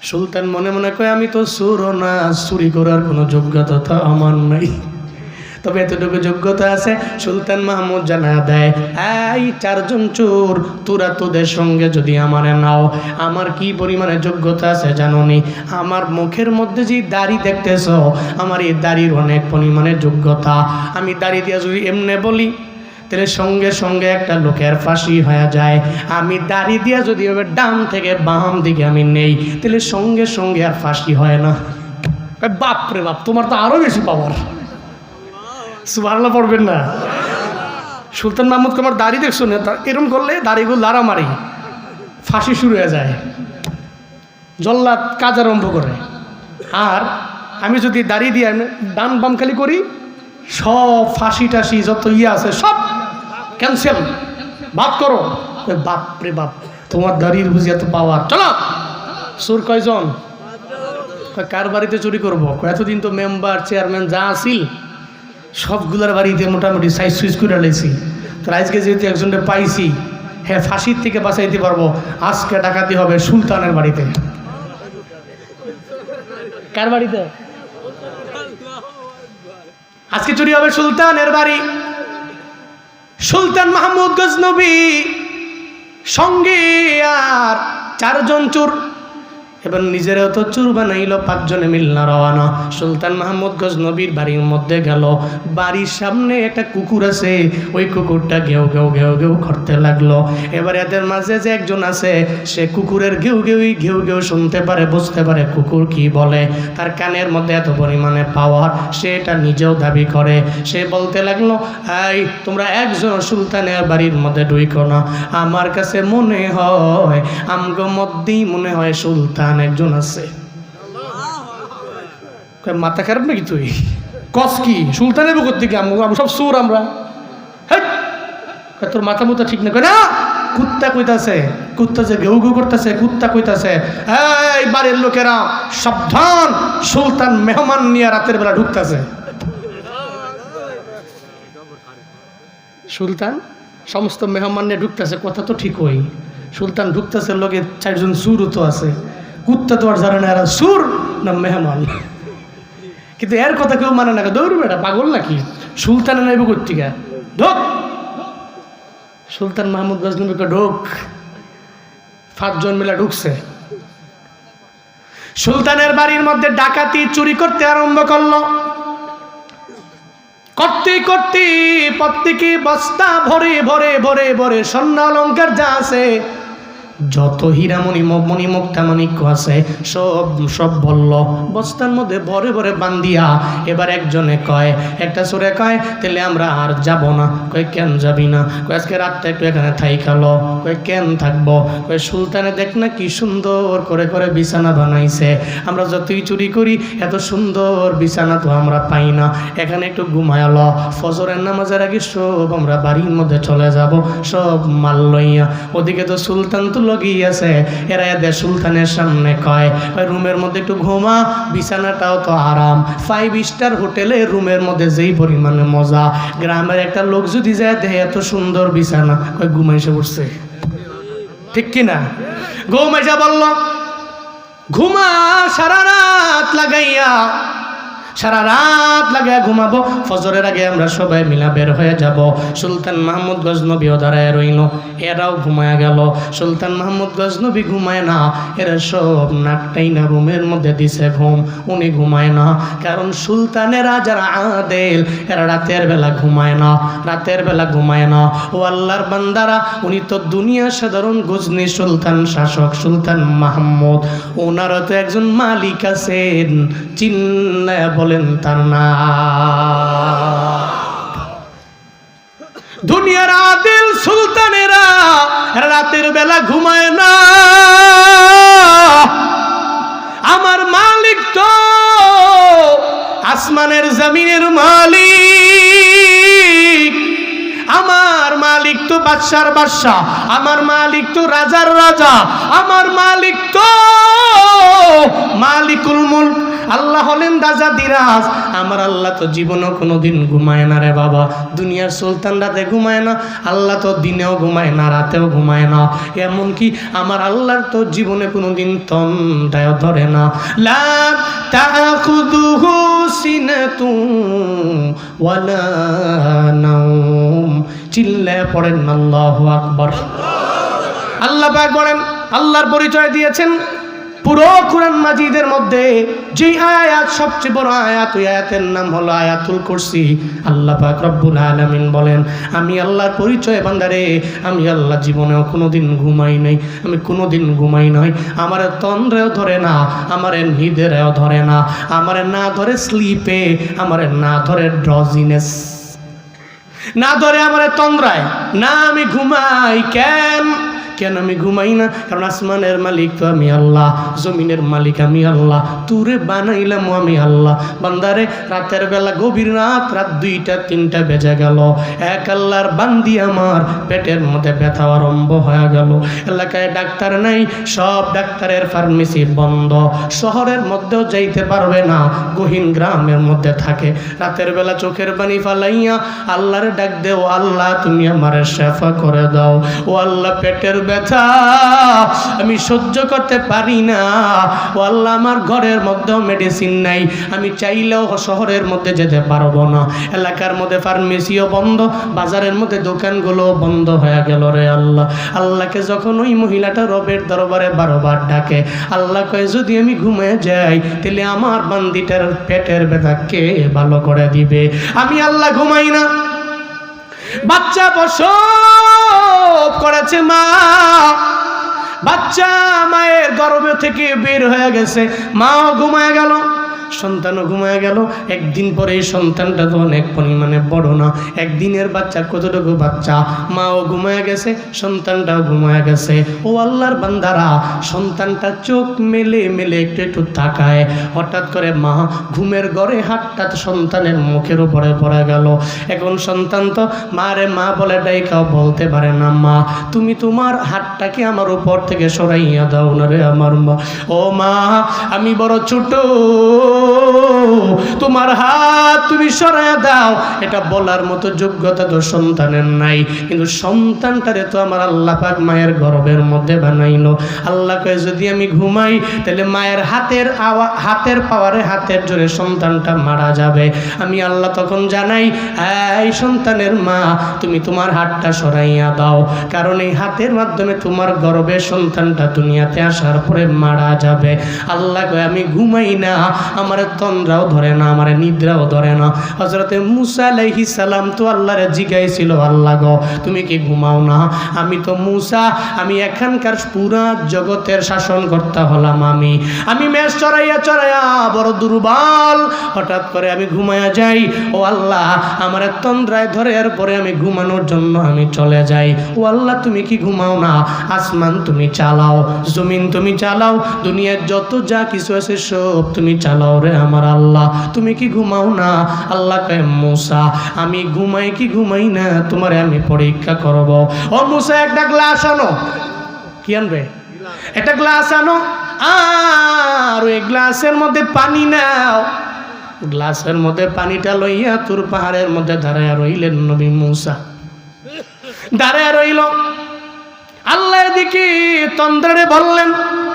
সুলতান মনে মনে কয়, আমি তো চোর না, চুরি করার কোনো যোগ্যতা তো আমার নাই, তবে এতটুকু যোগ্যতা আছে। সুলতান মাহমুদ জানা দেয়, এই 4 জন চোর, তোরা তোদের সঙ্গে যদি আমারে নাও, আমার কি পরিমাণে যোগ্যতা আছে জানো নি? আমার মুখের মধ্যে যে দাড়ি দেখতেছ, আমার এই দাড়ির অনেক পরিমাণে যোগ্যতা। আমি দাড়ি দিয়া যদি এমনি বলি, তাহলে সঙ্গে সঙ্গে একটা লোকের ফাঁসি হয়ে যায়। আমি দাড়ি দিয়া যদি এবার ডান থেকে বাম দিকে আমি নেই, তাহলে সঙ্গে সঙ্গে আর ফাঁসি হয় না। বাপ রে বাপ, তোমার তো আরো বেশি পাওয়ার। সুবহানাল্লাহ পড়বেন না? সুলতান মাহমুদ আমার দাড়ি দেখছো না? এরকম করলে দাড়িগুলো লাড়ামারি, ফাঁসি শুরু হয়ে যায়, জল্লাদ কাজ আরম্ভ করে। আর আমি যদি দাড়ি দিয়ে ডান বাম খালি করি, সব ফাঁসি টাসি যত আছে সব ক্যান্সেল, বাদ করো। বাপ রে বাপ, তোমার দাড়ির বুঝি এত পাওয়ার। চলো। চোর কয়জন? কার বাড়িতে চুরি করবো? এতদিন তো মেম্বার চেয়ারম্যান যা আসিল সবগুলোর বাড়িতে মোটামুটি সাইজ সুইচ করে লেছি। তো আজকে যেহেতু একজনকে পাইছি, হ্যাঁ ফাঁসির থেকে বাঁচাইতে পারবো, আজকে ডাকাতি হবে সুলতানের বাড়িতে। কার বাড়িতে? আজকে চুরি হবে সুলতানের বাড়ি। সুলতান মাহমুদ গজনবী সঙ্গে আর 4 জন চোর। এবার নিজেরাও তো চোর বানাইল, 5 জনে মিলনা রওয়ানা। সুলতান মাহমুদ গজনবীর বাড়ির মধ্যে গেল। বাড়ির সামনে একটা কুকুর আছে, ওই কুকুরটা ঘেউ ঘেউ ঘেউ ঘেউ করতে লাগলো। এবার এদের মাঝে যে একজন আছে, সে কুকুরের ঘেউ ঘেউ শুনতে পারে, বুঝতে পারে কুকুর কি বলে। তার কানের মধ্যে এত পরিমাণে পাওয়ার, সে এটা নিজেও দাবি করে। সে বলতে লাগলো, এই তোমরা একজন সুলতানের বাড়ির মধ্যে ঢুইকো না, আমার কাছে মনে হয় আমগো মধ্যেই মনে হয় সুলতান একজন আছে। মাথা খারাপ নাকি তুই? কস কি? সুলতানের বুকের দিকে আমরা সব চোর আমরা। তোর মাথা মুথা ঠিক না। না, কুত্তা কইতাছে, কুত্তা যে ঘেউ ঘেউ করতেছে, কুত্তা কইতাছে, এই বাড়ির লোকেরা সাবধান, সুলতান মেহমান নিয়ে রাতের বেলা ঢুকতেছে। সুলতান সমস্ত মেহমান নিয়ে ঢুকতেছে, কথা তো ঠিক হই। সুলতান ঢুকতেছে, লোকে 4 জন সুরও তো আছে, কুত্তা তো আর জানে না এরা সুর না মেহমান, কিন্তু এর কথা কেউ মানে না, দৌড়বে এটা পাগল নাকি, সুলতানে নাইব কর্তিকা ঢোক। সুলতান মাহমুদ গজনবীকে ঢোক, 5 জন মিলে ঢুকছে। সুলতানের বাড়ির মধ্যে ডাকাতি চুরি করতে আরম্ভ করলো। করতে করতে প্রত্যেকে বস্তা ভরে ভরে ভরে ভরে স্বর্ণ অলঙ্কার যা আছে, যত হীরামণি মণিমুক্তা মাণিক্য আছে সব সব বলল বস্তার মধ্যে ভরে ভরে বান্দিয়া। এবার একজনে কয়, একটা চোরে কয়, তাহলে আমরা আর যাব না। কয় কেন যাবি না? কয় আজকে রাতটা একটু এখানে থাইকালো। কয় কেন থাকবো? কয় সুলতানে দেখ না কি সুন্দর করে করে বিছানা বানাইছে, আমরা যতই চুরি করি এত সুন্দর বিছানা তো আমরা পাই না, এখানে একটু ঘুমায়ালো, ফজরের নামাজের আগে সব আমরা বাড়ির মধ্যে চলে যাব সব মাল লইয়া। ওদিকে তো সুলতান তো লগি আছে, এরা এদের সুলতানের সামনে কয় রুমের মধ্যে একটু ঘুমা, বিছানাটাও তো আরাম, 5 স্টার হোটেলে রুমের মধ্যে যেই পরিমাণে মজা, গ্রামের একটা লোক যদি যায় দেখে এত সুন্দর বিছানা, কয় ঘুমাইসে উঠছে, ঠিক কিনা? ঘুমাইসা বলল ঘুমা, সারা রাত লাগাইয়া ঘুমাবো, ফজরের আগে আমরা সবাই মিলা বের হয়ে যাব। সুলতান মাহমুদ গজনবীও দাঁড়ায় রইল, এরাও ঘুমায় গেল। সুলতান মাহমুদ গজনবী ঘুমায় না, এরা সব নাকটাই না রুমের মধ্যে দিছে ঘুম, উনি ঘুমায় না, কারণ সুলতানেরা যারা আদেল এরা রাতের বেলা ঘুমায় না, রাতের বেলা ঘুমায় না। ও আল্লাহর বান্দারা, উনি তো দুনিয়া সাধারণ গজনি সুলতান শাসক সুলতান মাহমুদ, ওনারও তো একজন মালিক আছেন, চিল্লায়া বলেন তার না। দুনিয়ার আদিল সুলতানেরা রাতের বেলা ঘুমায় না, আমার মালিক তো আসমানের জমিনের মালিক, আমার মালিক তো বাদশার বাদশা, আমার মালিক তো রাজার রাজা, আমার মালিক তো মালিকুল মুলক, আল্লাহ হলেন রাজা দিরাজ। আমার আল্লাহ তো জীবনেও কোনোদিন ঘুমায় না রে বাবা, দুনিয়ার সুলতান রাতে ঘুমায় না, আল্লাহ তো দিনেও ঘুমায় না, রাতেও ঘুমায় না, এমনকি আমার আল্লাহর তো জীবনে কোনোদিন তন্দ্রায় ধরে না। লা তাখুযুহু সিনাতুন ওয়ালা নাওম, চিল্লায়ে পড়েন আল্লাহু আকবার। আল্লাহ পাক বলেন, আল্লাহর পরিচয় দিয়েছেন পুরো কোরআন মাজিদের মধ্যে যে আয়াত সবচেয়ে বড় আয়াত, ওই আয়াতের নাম হলো আয়াতুল কুরসি। আল্লাহ পাক রব্বুল আলামিন বলেন, আমি আল্লাহর পরিচয় বান্দারে, আমি আল্লাহ জীবনেও কোনোদিন ঘুমাই নাই, আমি কোনোদিন ঘুমাই নাই, আমার তন্দ্রেও ধরে না, আমার নিদেরেও ধরে না, আমার না ধরে স্লিপে, আমার না ধরে ড্রজিনেস, না ধরে আমার তন্দ্রায়, না আমি ঘুমাই। কেন আমি ঘুমাই না? কারণ আসমানের মালিক তো আমি আল্লাহ, জমিনের মালিক আমি আল্লাহ, তুরে বানাইলাম আমি আল্লাহ। বান্দারে রাতের বেলা গভীর রাত 2টা 3টা বেজে গেল, এক আল্লাহর বান্দি আমার পেটের মধ্যে ব্যথা আরম্ভ হয়ে গেল, এলাকায় ডাক্তার নাই, সব ডাক্তারের ফার্মেসি বন্ধ, শহরের মধ্যেও যাইতে পারবে না, গহীন গ্রামের মধ্যে থাকে। রাতের বেলা চোখের পানি ফালাইয়া আল্লাহর ডাক দেও, আল্লাহ তুমি আমার শেফা করে দাও, ও আল্লাহ পেটের ব্যথা আমি সহ্য করতে পারি না, ও আল্লাহ আমার ঘরের মধ্যেও মেডিসিন নাই, আমি চাইলেও শহরের মধ্যে যেতে পারবো না, এলাকার মধ্যে ফার্মেসিও বন্ধ, বাজারের মধ্যে দোকানগুলো বন্ধ হয়ে গেল রে আল্লাহ। আল্লাহকে যখন ওই মহিলাটা রবের দরবারে 12 বার ডাকে, আল্লাহ কয় যদি আমি ঘুমিয়ে যাই তাহলে আমার বান্দিটার পেটের ব্যথা কে ভালো করে দিবে? আমি আল্লাহ ঘুমাই না। বাচ্চা প্রসব করেছে মা, বাচ্চা মায়ের গর্ভ থেকে বের হয়ে গেছে, মাও ঘুমায় গেল, সন্তানও ঘুমায় গেল। একদিন পরে এই সন্তানটা তো অনেক পরিমাণে বড় না, একদিনের বাচ্চা, কতটুকু বাচ্চা, মাও ঘুমায় গেছে, সন্তানটাও ঘুমায় গেছে। ও আল্লাহর বান্দারা, সন্তানটা চোখ মেলে মেলে একটু একটু তাকায়, হঠাৎ করে মা ঘুমের ঘরে হাতটা সন্তানের মুখের উপরে পড়ে গেল। এখন সন্তান তো মারে মা বলে ডাইকাও বলতে পারে না, মা তুমি তোমার হাতটাকে আমার উপর থেকে সরাইয়া দাও না রে আমার মা। ও মা আমি বড় ছোট, তোমার হাত তুমি সরায়া দাও, এটা বলার মতো যোগ্যতা তো সন্তানের নাই, কিন্তু সন্তানটারে তো আমার আল্লাহ পাক মায়ের গর্ভের মধ্যে বানাইলো। আল্লাহ কয় যদি আমি ঘুমাই তাহলে মায়ের হাতের পাওয়ারে, হাতের জোরে সন্তানটা মারা যাবে। আমি আল্লাহ তখন জানাই, এই সন্তানের মা, তুমি তোমার হাতটা সরাইয়া দাও, কারণ এই হাতের মাধ্যমে তোমার গর্ভে সন্তানটা দুনিয়াতে আসার পরে মারা যাবে। আল্লাহ কয় আমি ঘুমাই না, আমার তন্দ্রাও ধরে না, আমার নিদ্রাও ধরে না। হযরতে মূসা আলাইহিস সালাম তো আল্লাহরে জিজ্ঞাসিল, আল্লাহ গো তুমি কি ঘুমাও না? আমি তো মূসা, আমি এখানকার পুরা জগতের শাসনকর্তা হলাম, আমি মেষ চড়াইয়া চড়াইয়া বড় দুর্বল, হঠাৎ করে আমি ঘুমায়া যাই। ও আল্লাহ, আমার তন্দ্রায় ধরে এর পরে আমি ঘুমানোর জন্য আমি চলে যাই। ও আল্লাহ তুমি কি ঘুমাও না? আসমান তুমি চালাও, জমিন তুমি চালাও, দুনিয়ার যত যা কিছু আছে সব তুমি চালাও রে আমার আল্লাহ, তুমি কি ঘুমাও না? আল্লাহ কয় মূসা আমি ঘুমাই কি ঘুমাই না তোমারে আমি পরীক্ষা করব। ও মূসা একটা গ্লাস আনো। কি আনবে? একটা গ্লাস আনো, আর ওই গ্লাসের মধ্যে পানি নাও। গ্লাসের মধ্যে পানিটা লইয়া তুর পাহাড়ের মধ্যে দাঁড়ায় রইলেন নবী মূসা। দাঁড়ায় রইল। আল্লাহ এদিকে তন্দ্রারে বললেন,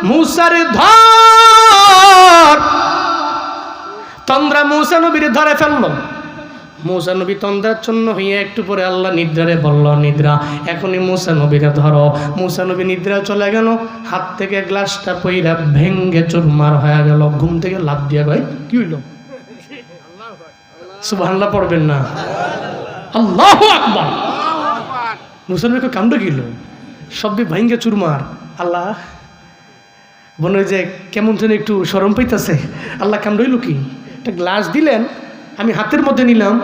মূসারে ধর। তন্দ্রা মূসা নবীর ধরে ফেলল। মূসা নবী তন্দ্রাচ্ছন্ন হইয়া একটু পরে আল্লাহ নিদ্রারে বলল, নিদ্রা এখনই মূসা নবীরে ধরো। মূসা নবী নিদ্রা চলে গেল, হাত থেকে গ্লাসটা পইরা ভেঙ্গে চুরমার হয়ে গেল। ঘুম থেকে লাফ দিয়া গয়, কি হইল? সুবহানাল্লাহ পড়বেন না? আল্লাহু আকবার। মূসা নবীকে কামড়ে গেল, শব্দে ভেঙ্গে চুরমার। আল্লাহ মনে হয় যে কেমন যেন একটু শরম পাইতেছে। আল্লাহ কামড়াইল কি? একটা গ্লাস দিলেন, আমি হাতের মধ্যে নিলাম,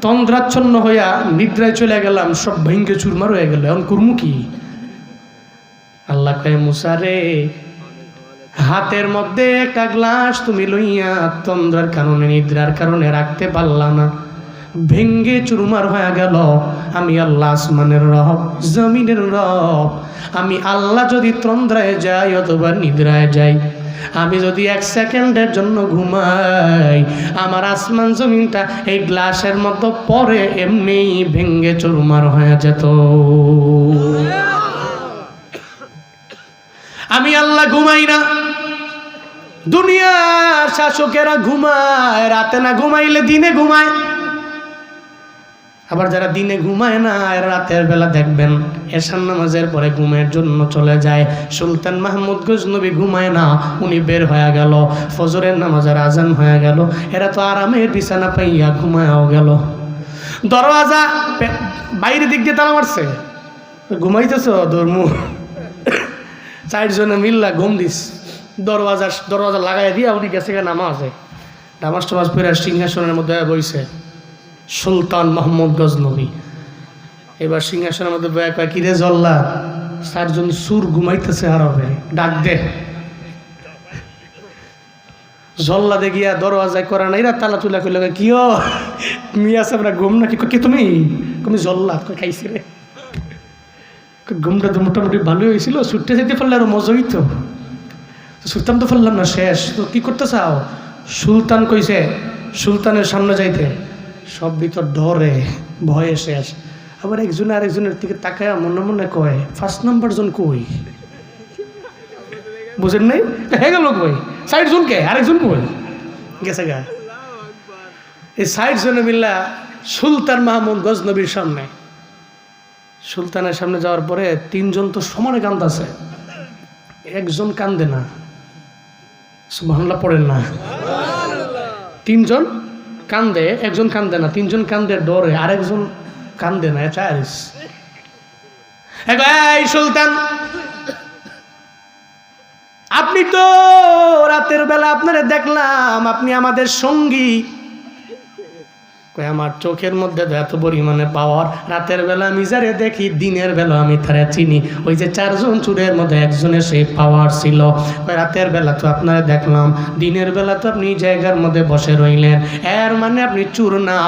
তন্দ্রাচ্ছন্ন হইয়া নিদ্রায় চলে গেলাম, সব ভেঙ্গে চুরমার হয়ে গেল। এখন করমু কি? আল্লাহ কয় মূসা রে, হাতের মধ্যে একটা গ্লাস তুমি লইয়া তন্দ্রার কারণে, নিদ্রার কারণে রাখতে পারলা না, ভেঙ্গে চুরমার হয়ে গেল। আমি আল্লাহ আসমানের রব, জমিনের রব। আমি আল্লাহ যদি তন্দ্রায় যাই অথবা নিদ্রায় যাই, আমি যদি এক সেকেন্ডের জন্য ঘুমাই, আমার আসমান জমিনটা এই গ্লাসের মতো পরে এমনি ভেঙ্গে চুরমার হয়ে যেত। আমি আল্লাহ ঘুমাই না। দুনিয়ার শাসকেরা ঘুমায়, রাতে না ঘুমাইলে দিনে ঘুমায়। আবার যারা দিনে ঘুমায় না, এরা রাতের বেলা দেখবেন এশার নামাজের পরে ঘুমের জন্য চলে যায়। সুলতান মাহমুদ গজনবী ঘুমায় না, উনি বের হয়ে গেল। ফজরের নামাজের আজান হয়ে গেল, এরা তো আরামের বিছানা পাইয়া ঘুমায়ও গেল। দরওয়াজা বাইরের দিক দিয়ে তালা মারছে, ঘুমাইতেছ ধর্ম, চারজনে মিল্লা ঘুম দিস। দরওয়াজা লাগাই দিয়া উনি গেছে নামাজে, নামাজ টামাজ পড়ে সিংহাসনের মধ্যে বইছে সুলতান মাহমুদ গজনবী। এবার সিংহাসনের মধ্যে বয়া কয়, কিরে জল্লা, চারজন সুর ঘুমাইতেছে আরবে, ডাক দে। জল্লা দে গিয়া দরওয়াজায় করা নাই, তালা তুলা কইল, কি মিয়া সাহেবরা ঘুম নাকি? কে তুমি? তুমি জল্লা খাইছি রে। ঘুমটা তো মোটামুটি ভালোই হয়েছিল, ছুটতে যেতে পারলে আরো মজা হইতো। ছুটতাম তো পারলাম না, শেষ তো কি করতে চাও? সুলতান কইছে সুলতানের সামনে যাইতে, সব ভিতর ডরে ভয়ে শেষ। আবার একজনে আরেকজনের দিকে তাকায় মনে মনে কয়, 5 নম্বর জন কই? বুঝেন নাই? হয়ে গেল কই? 60 জনকে আরেকজন কই গেছে গা। এই 60 জনে মিল্লা সুলতান মাহমুদ গজনবীর সামনে। সুলতানের সামনে যাওয়ার পরে 3 জন তো সমানে কান্দাছে, একজন কান্দে না। সুবহানাল্লাহ পড়েন না? 3 জন কান্দে, একজন কান্দে না। 3 জন কান্দে ডরে, আরেকজন কান্দে না। এই সুলতান, আপনি তো রাতের বেলা আপনারা দেখলাম আপনি আমাদের সঙ্গী, কই আমার চোখের মধ্যে তো এত পরিমাণে পাওয়ার, রাতের বেলা আমি যারে দেখি, দিনের বেলা আমি তারা চিনি। ওই যে 4 জন চোরের মধ্যে একজনের সেই পাওয়ার ছিল। কই রাতের বেলা তো আপনারা দেখলাম, দিনের বেলা তো আপনি জায়গার মধ্যে বসে রইলেন, এর মানে আপনি চোর না,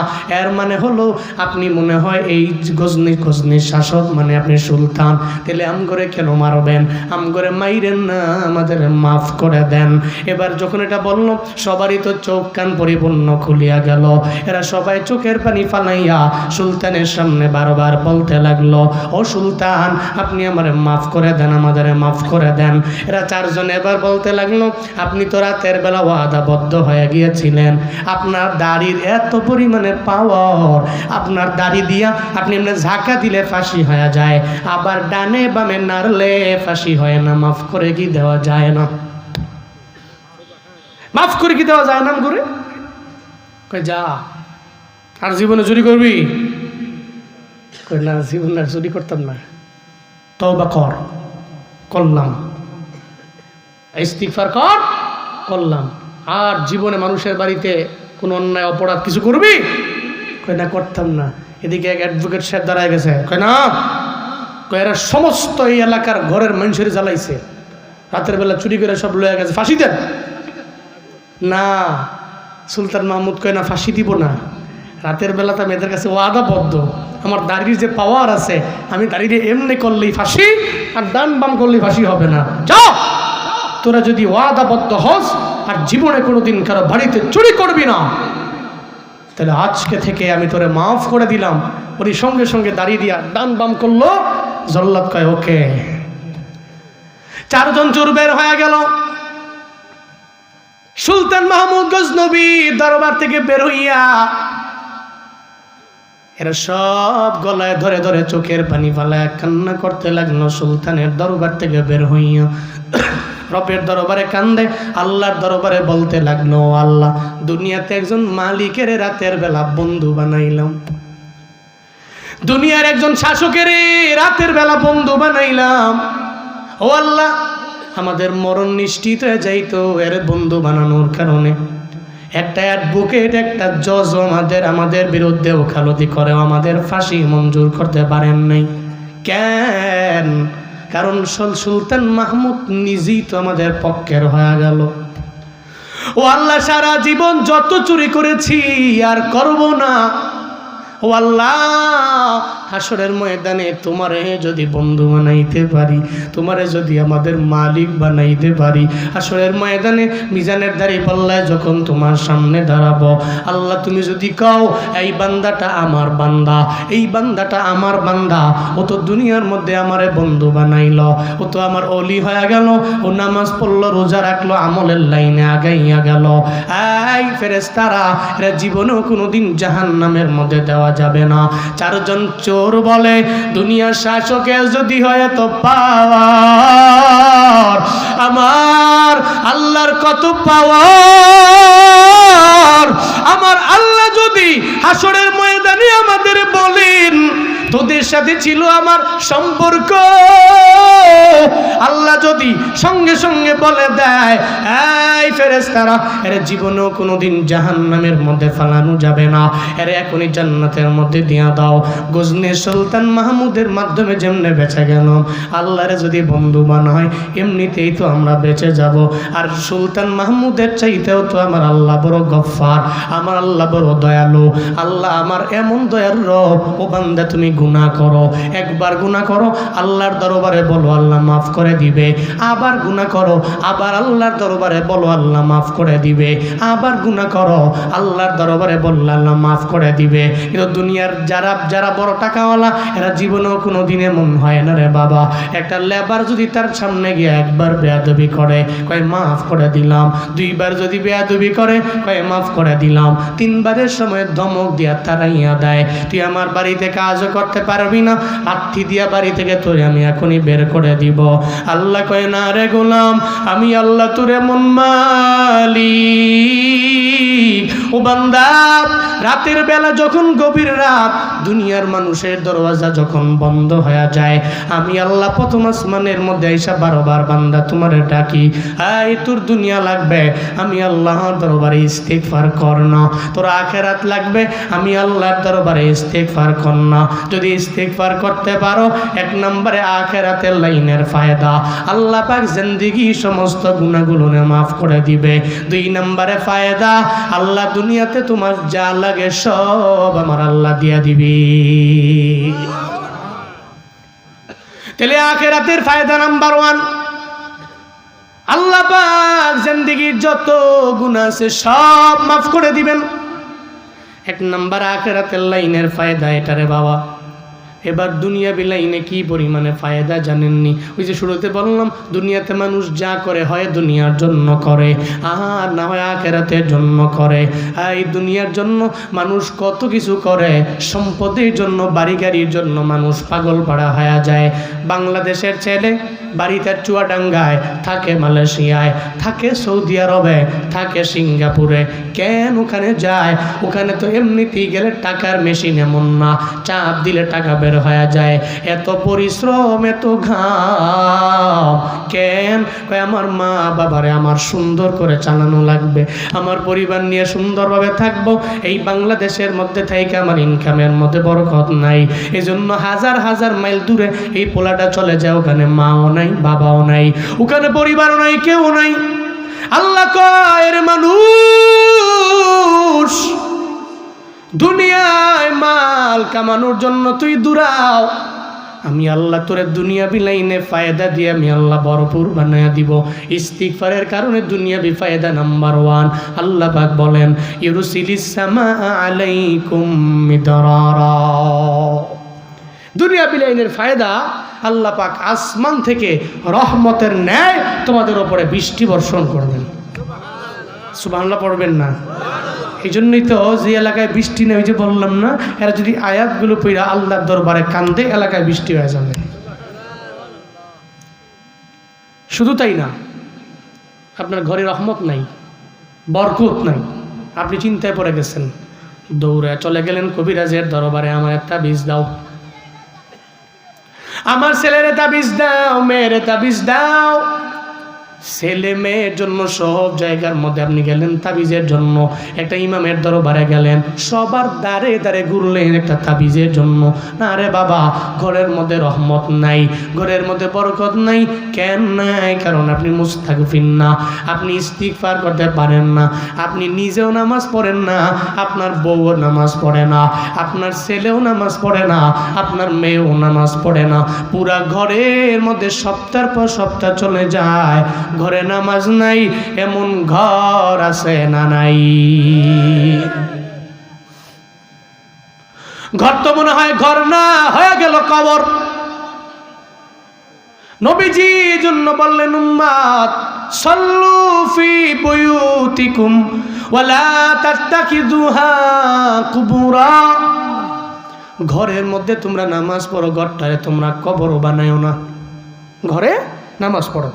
এর মানে হলো আপনি মনে হয় এই গজনির শাসক, মানে আপনি সুলতান। তাহলে আমগরে কেন মারবেন? আমগরে মাইরেন না, আমাদের মাফ করে দেন। এবার যখন এটা বলল, সবারই তো চোখ কান পরিপূর্ণ খুলিয়া গেল। এরা সবাই চোখের পানি ফালাইয়া সুলতানের সামনে বারবার বলতে লাগলো, ও সুলতান, আপনি আমারে মাফ করে দেন, আমাদের মাফ করে দেন। এরা 4 জন এবার বলতে লাগলো, আপনি তো রাতের বেলা ওয়াদাবদ্ধ হয়ে গিয়েছিলেন, আপনার দাড়ির এত পরিমাণে পাওয়ার, আপনার দাড়ি দিয়া আপনি এমনি ঝাঁকা দিলে ফাঁসি হয়ে যায়, আবার ডানে বামে নাড়লে ফাঁসি হয় না, মাফ করে কি দেওয়া যায় না? মাফ করে কি দেওয়া যায় না? করে কই যা, আর জীবনে চুরি করবি? কই না, জীবনে আর চুরি করতাম না। তওবা কর, করলাম। ইস্তিগফার কর, করলাম। আর জীবনে মানুষের বাড়িতে কোনো অন্যায় অপরাধ কিছু করবি? কই না, করতাম না। এদিকে এক অ্যাডভোকেট সাহেব দাঁড়ায় গেছে, কই না, কই এরা সমস্ত এই এলাকার ঘরের মানুষের জ্বালাইছে, রাতের বেলা চুরি করে সব লয়ে গেছে, ফাঁসি দেন না। সুলতান মাহমুদ কয় না, ফাঁসি দিব না। রাতের বেলা তো মেয়েদের কাছে ওয়াদাবদ্ধ, আমার দাড়ির যে পাওয়ার আছে, আমি দাড়িতে এমনি করলেই ফাঁসি, আর ডান বাম করলেই ফাঁসি হবে না। যাও, তোরা যদি ওয়াদাবদ্ধ হস আর জীবনে কোনোদিন কারো বাড়িতে চুরি করবি না, তাহলে আজকে থেকে আমি তোরে মাফ করে দিলাম। ওর সঙ্গে সঙ্গে দাড়ি দিয়া ডান বাম করলো। জল্লাদ কয় ওকে। 4 জন চোর বের হয়ে গেল। সুলতান মাহমুদ গজনবী দরবার থেকে বের হইয়া এরা সব গলায় ধরে ধরে চোখের পানি ফালায় কান্না করতে লাগলো। সুলতানের দরবার থেকে বের হইয়া রবের দরবারে কান্দে, আল্লাহর দরবারে বলতে লাগলো, আল্লাহ, দুনিয়াতে একজন মালিকের রাতের বেলা বন্ধু বানাইলাম, দুনিয়ার একজন শাসকের রাতের বেলা বন্ধু বানাইলাম। ও আল্লাহ, আমাদের মরণ নিশ্চিত হয়ে যাইতো এর বন্ধু বানানোর কারণে। একটা অ্যাডভোকেট, একটা জজ আমাদের বিরুদ্ধে ওকালতি করেও আমাদের ফাঁসি মঞ্জুর করতে পারেন নাই। কেন? কারণ সুলতান মাহমুদ নিজেই তো আমাদের পক্ষের হয়ে গেল। ও আল্লাহ, সারা জীবন যত চুরি করেছি আর করব না। ও আল্লাহ, হাসরের ময়দানে তোমারে যদি বন্ধু বানাইতে পারি, তোমারে যদি আমাদের মালিক বানাইতে পারি, হাসরের ময়দানে মিজানের দাড়ি পাল্লায় যখন তোমার সামনে দাঁড়াবো, আল্লাহ তুমি যদি কও এই বান্দাটা আমার বান্দা, এই বান্দাটা আমার বান্দা, ও তো দুনিয়ার মধ্যে আমারে বন্ধু বানাইল, ও তো আমার অলি হয়ে গেল, ও নামাজ পড়লো, রোজা রাখলো, আমলের লাইনে আগাইয়া গেল, এই ফেরেশতারা, এরা জীবনেও কোনোদিন জাহান্নামের মধ্যে দেওয়া যাবে না। 4 জন চোর বলে, দুনিয়ার শাসকের যদি হয় তো পাওয়ার, আমার আল্লাহর কত পাওয়ার, আমার আল্লাহ যদি হাসরের ময়দানে আমাদের বলেন তোদের সাথে ছিল আমার সম্পর্ক, আল্লাহ যদি সঙ্গে সঙ্গে বলে দেয়, এই ফেরেশতারা, এর জীবনেও কোনোদিন জাহান্নামের মধ্যে ফালানো যাবে না, এর এখনই জান্নাতের মধ্যে দিয়া দাও। গজনির সুলতান মাহমুদের মাধ্যমে যেমনে বেঁচে গেল, আল্লাহর যদি বন্ধু বানায় এমনিতেই তো আমরা বেঁচে যাব। আর সুলতান মাহমুদের চাইতেও তো আমার আল্লাহ বড় গফফার, আমার আল্লাহ বড় দয়ালু। আল্লাহ আমার এমন দয়ার রব, ও বান্দা তুমি গুনাহ করো, একবার গুনাহ করো, আল্লাহর দরবারে বলো আল্লাহ মাফ করে দিবে, আবার গুনাহ করো, আবার আল্লাহর দরবারে বলো আল্লাহ মাফ করে দিবে, আবার গুনাহ করো, আল্লাহর দরবারে বললে আল্লাহ মাফ করে দিবে। কিন্তু দুনিয়ার যারা বড় টাকাওয়ালা, এরা জীবনেও কোনো দিনে মন হয় না রে বাবা। একটা লেবার যদি তার সামনে গিয়ে একবার বেয়াদবি করে, কয় মাফ করে দিলাম, 2 বার যদি বেয়াদবি করে, কয় মাফ করে দিলাম, 3 বারের সময় ধমক দিয়া তাড়াইয়া দেয়, তুই আমার বাড়িতে কাজও করতে করতে পারবি না, লাঠি দিয়া বাড়ি থেকে তোরে আমি এখনই বের করে দিব। আল্লাহ কয় না রে গোলাম, আমি আল্লাহ তোর এমন মালিক ও বান্দা, রাতের বেলা যখন গভীর রাত, দুনিয়ার মানুষের দরওয়াজা যখন বন্ধ হয়ে যায়, আমি আল্লাহ প্রথম আসমানের মধ্যে আইসা 12 বার বান্দা তোমারে ডাকি, এই তোর দুনিয়া লাগবে, আমি আল্লাহর দরবারে ইস্তিগফার কর না। তোর আখিরাত লাগবে, আমি আল্লাহর দরবারে ইস্তিগফার কর না। যদি ইস্তিগফার করতে পারো, 1 নম্বরে আখিরাতের লাইনের ফায়দা, আল্লাহ পাক জিন্দেগি সমস্ত গুনাহগুলো মাফ করে দিবে। 2 নম্বরে ফায়দা, আল্লাহ দুনিয়াতে তোমার যা লাগে সব আমার আল্লাহ দিয়া দিবি। তাহলে আখিরাতের ফায়দা নাম্বার 1, আল্লাহ পাক জিন্দেগির যত গুনাহ আছে সব মাফ করে দিবেন। 1 নম্বর আখিরাতের লাইনের ফায়দা এটা রে বাবা। এবার দুনিয়া বিলাইনে কি পরিমাণে ফায়দা জানেননি? ওই যে শুরুতে বললাম, দুনিয়াতে মানুষ যা করে হয় দুনিয়ার জন্য করে, আর না হয় আখিরাতের জন্য করে। এই দুনিয়ার জন্য মানুষ কত কিছু করে, সম্পদের জন্য, বাড়ি গাড়ির জন্য মানুষ পাগল পাড়া হয়ে যায়। বাংলাদেশের ছেলে বাড়িতে চুয়াডাঙ্গায় থাকে, মালয়েশিয়ায় থাকে, সৌদি আরবে থাকে, সিঙ্গাপুরে, কেন ওখানে যায়? ওখানে তো এমনিতেই গেলে টাকার মেশিন এমন না, চাপ দিলে টাকা বের হয়ে যায়। এত পরিশ্রম, এত ঘাম কেন? কয় আমার মা বাবারে আমার সুন্দর করে চালানো লাগবে, আমার পরিবার নিয়ে সুন্দরভাবে থাকবো। এই বাংলাদেশের মধ্যে থেকে আমার ইনকামের মধ্যে বরকত নাই, এজন্য হাজার হাজার মাইল দূরে এই পোলাটা চলে যায়। ওখানে মাও নাই, বাবাও নাই, ওখানে পরিবারও নাই, কেউ নাই। আল্লাহ কয় রে মানুষ, দুনিয়ায় মাল কামানোর জন্য তুই দূরাও, আমি আল্লাহ তোরে দুনিয়া বিলাইনে ফায়দা দিয়ে আমি আল্লাহ ভরপুর বানায়া দিব। ইস্তিগফারের কারণে দুনিয়াবি ফায়দা নাম্বার 1। আল্লাহ পাক বলেন, ইউরসিলিস সামা আলাইকুম মিদরারা। দুনিয়া বিলাইনের ফায়দা, আল্লাহ পাক আসমান থেকে রহমতের ন্যায় তোমাদের উপরে বৃষ্টি বর্ষণ করবেন। সুবহানাল্লাহ পড়বেন না? এই জন্যই তো যে এলাকায় বৃষ্টি নেই, ওই যে বললাম না, এরা যদি আয়াতগুলো পড়া আল্লাহর দরবারে কান্দে, এলাকায় বৃষ্টি হয়ে যাবে। শুধু তাই না, আপনার ঘরে রহমত নাই, বরকত নাই, আপনি চিন্তায় পড়ে গেছেন, দৌড়ে চলে গেলেন কবিরাজের দরবারে, আমার একটা বীজ দাও, আমার ছেলের তাবিজ দাও, মেয়ের তাবিজ দাও। ছেলে মেয়ের জন্য সব জায়গার মধ্যে আপনি গেলেন তাবিজের জন্য, একটা ইমামের দরবারে গেলেন, সবার দ্বারে দ্বারে ঘুরলেন একটা তাবিজের জন্য। না রে বাবা, ঘরের মধ্যে রহমত নাই, ঘরের মধ্যে বরকত নাই। কেন নাই? কারণ আপনি মুস্তাগফির না, আপনি ইস্তিগফার করতে পারেন না, আপনি নিজেও নামাজ পড়েন না, আপনার বউও নামাজ পড়ে না, আপনার ছেলেও নামাজ পড়ে না, আপনার মেয়েও নামাজ পড়ে না। পুরা ঘরের মধ্যে সপ্তাহের পর সপ্তাহ চলে যায়, ঘরে নামাজ নাই, এমন ঘর আছে না নাই? ঘর তো মনে হয় ঘর না, হয়ে গেল কবর। নবীজি জন্য বললেন, উম্মাত সাল্লু ফি বুয়ুতিকুম ওয়ালা তাত্তাখিযুহা কুবুরা। ঘরের মধ্যে তোমরা নামাজ পড়ো, ঘরটারে তোমরা কবর বানায়ো না। ঘরে নামাজ পড়ো,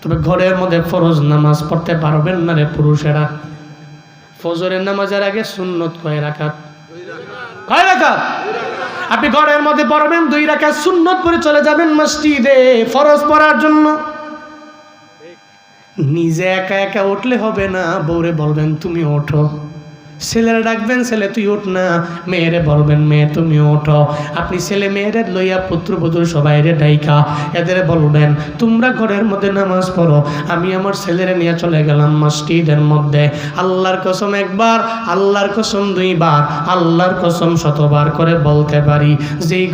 তবে ঘরের মধ্যে ফরজ নামাজ পড়তে পারবেন না রে পুরুষেরা। ফজরের নামাজের আগে সুন্নত কয় রাকাত? কয় রাকাত? আপনি ঘরের মধ্যে পড়বেন 2 রাকাত, সুন্নত পড়ে চলে যাবেন মসজিদে ফরজ পড়ার জন্য। নিজে একা একা উঠলে হবে না, বউরে বলবেন তুমি ওঠো। ছেলেরা ডাকবেন, ছেলে তুই ওঠ না, মেয়েরে বলবেন মেয়ে তুমি ওঠো। আপনি ছেলে মেয়েরে লইয়া পুত্রবধূর সবাইরে ডাইকা এদের বলবেন তোমরা ঘরের মধ্যে নামাজ পড়ো, আমি আমার ছেলেরে নিয়ে চলে গেলাম মসজিদের মধ্যে। আল্লাহর কসম একবার, আল্লাহর কসম 2 বার, আল্লাহর কসম 100বার করে বলতে পারি, যেই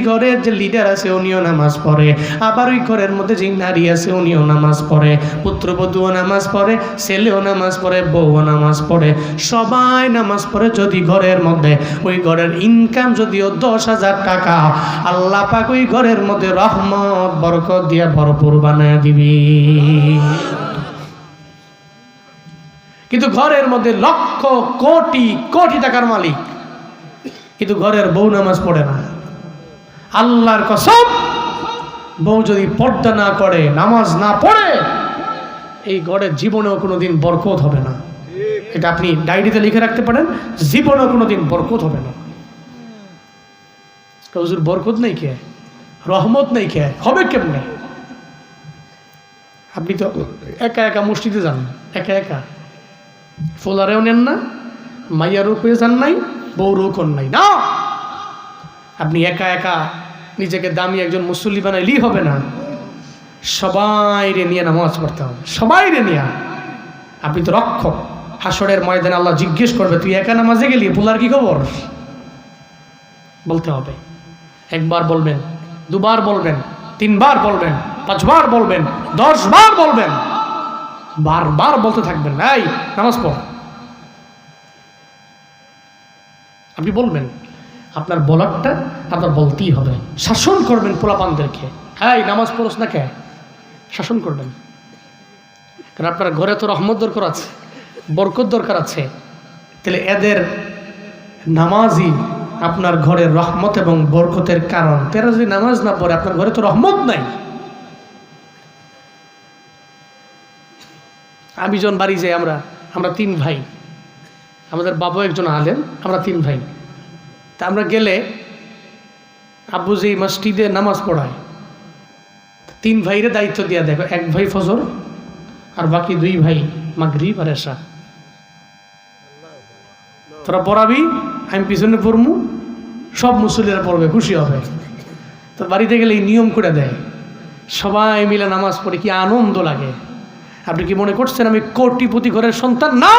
ঘরের যে লিডার আছে উনিও নামাজ পড়ে, আবার ওই ঘরের মধ্যে যেই নারী আছে উনিও নামাজ পড়ে, পুত্রবধূও নামাজ পড়ে, ছেলেও নামাজ পড়ে, বউও নামাজ পড়ে, সবাই নামাজ পড়ে। যদি ঘরের মধ্যে ওই ঘরের ইনকাম যদিও 10,000 টাকা, আল্লাহ পাক ওই ঘরের মধ্যে রহমত বরকত দিয়ে ভরপুর বানায় দিবি। কিন্তু ঘরের মধ্যে লক্ষ কোটি কোটি টাকার মালিক, কিন্তু ঘরের বউ নামাজ পড়ে না। আল্লাহর কসম, বউ যদি পর্দা না করে, নামাজ না পড়ে, এই ঘরের জীবনেও কোনোদিন বরকত হবে না। এটা আপনি ডায়েরিতে লিখে রাখতে পারেন, জীবনেও কোনোদিন বরকত হবে না। হুজুর বরকত নেই কে, রহমত নেই কে, হবে কেমনে? আপনি তো একা একা মসজিদে যান, একা একা, ফোলারেও নেন না, মাইয়ারও পেয়ে যান নাই, বউরও কর নাই না। আপনি একা একা নিজেকে দামি একজন মুসল্লি বানাইলেই হবে না, সবাই রে নিয়ে নামাজ পড়তে হবে, সবাই রে নিয়ে। আপনি তো রক্ষক, হাসরের ময়দানে আল্লাহ জিজ্ঞেস করবে, তুই একা নামাজে গেলি, পোলার কি খবর? বলতে হবে। একবার বলবেন, দুবার বলবেন, তিনবার বলবেন, 5 বার বলবেন, 10 বার বলবেন, বারবার বলতে থাকবেন, এই নামাজ পড়। আপনি বলবেন, আপনার বলারটা আপনার বলতেই হবে। শাসন করবেন পোলাপানদেরকে, এই নামাজ পড়োস না কে, শাসন করবেন। কারণ আপনার ঘরে তো রহমত দরকার আছে, বরকত দরকার আছে। তাহলে এদের নামাজই আপনার ঘরের রহমত এবং বরকতের কারণ। তেরা যদি নামাজ না পড়ে, আপনার ঘরে তো রহমত নাই। আমি যখন বাড়ি যাই, আমরা 3 ভাই, আমাদের বাবা একজন আলেম, আমরা 3 ভাই। তা আমরা গেলে আব্বু যে মসজিদে নামাজ পড়ায়, 3 ভাইরে দায়িত্ব দিয়া দেখো, 1 ভাই ফজর আর বাকি 2 ভাই মাগরিব আর এশা। তোরা পড়াবি, আমি পিছনে পড়মু, সব মুসল্লিরা পড়বে, খুশি হবে। তো বাড়িতে গেলে এই নিয়ম করে দেয়, সবাই মিলে নামাজ পড়ে, কি আনন্দ লাগে। আপনি কি মনে করছেন আমি কোটিপতি ঘরের সন্তান? না,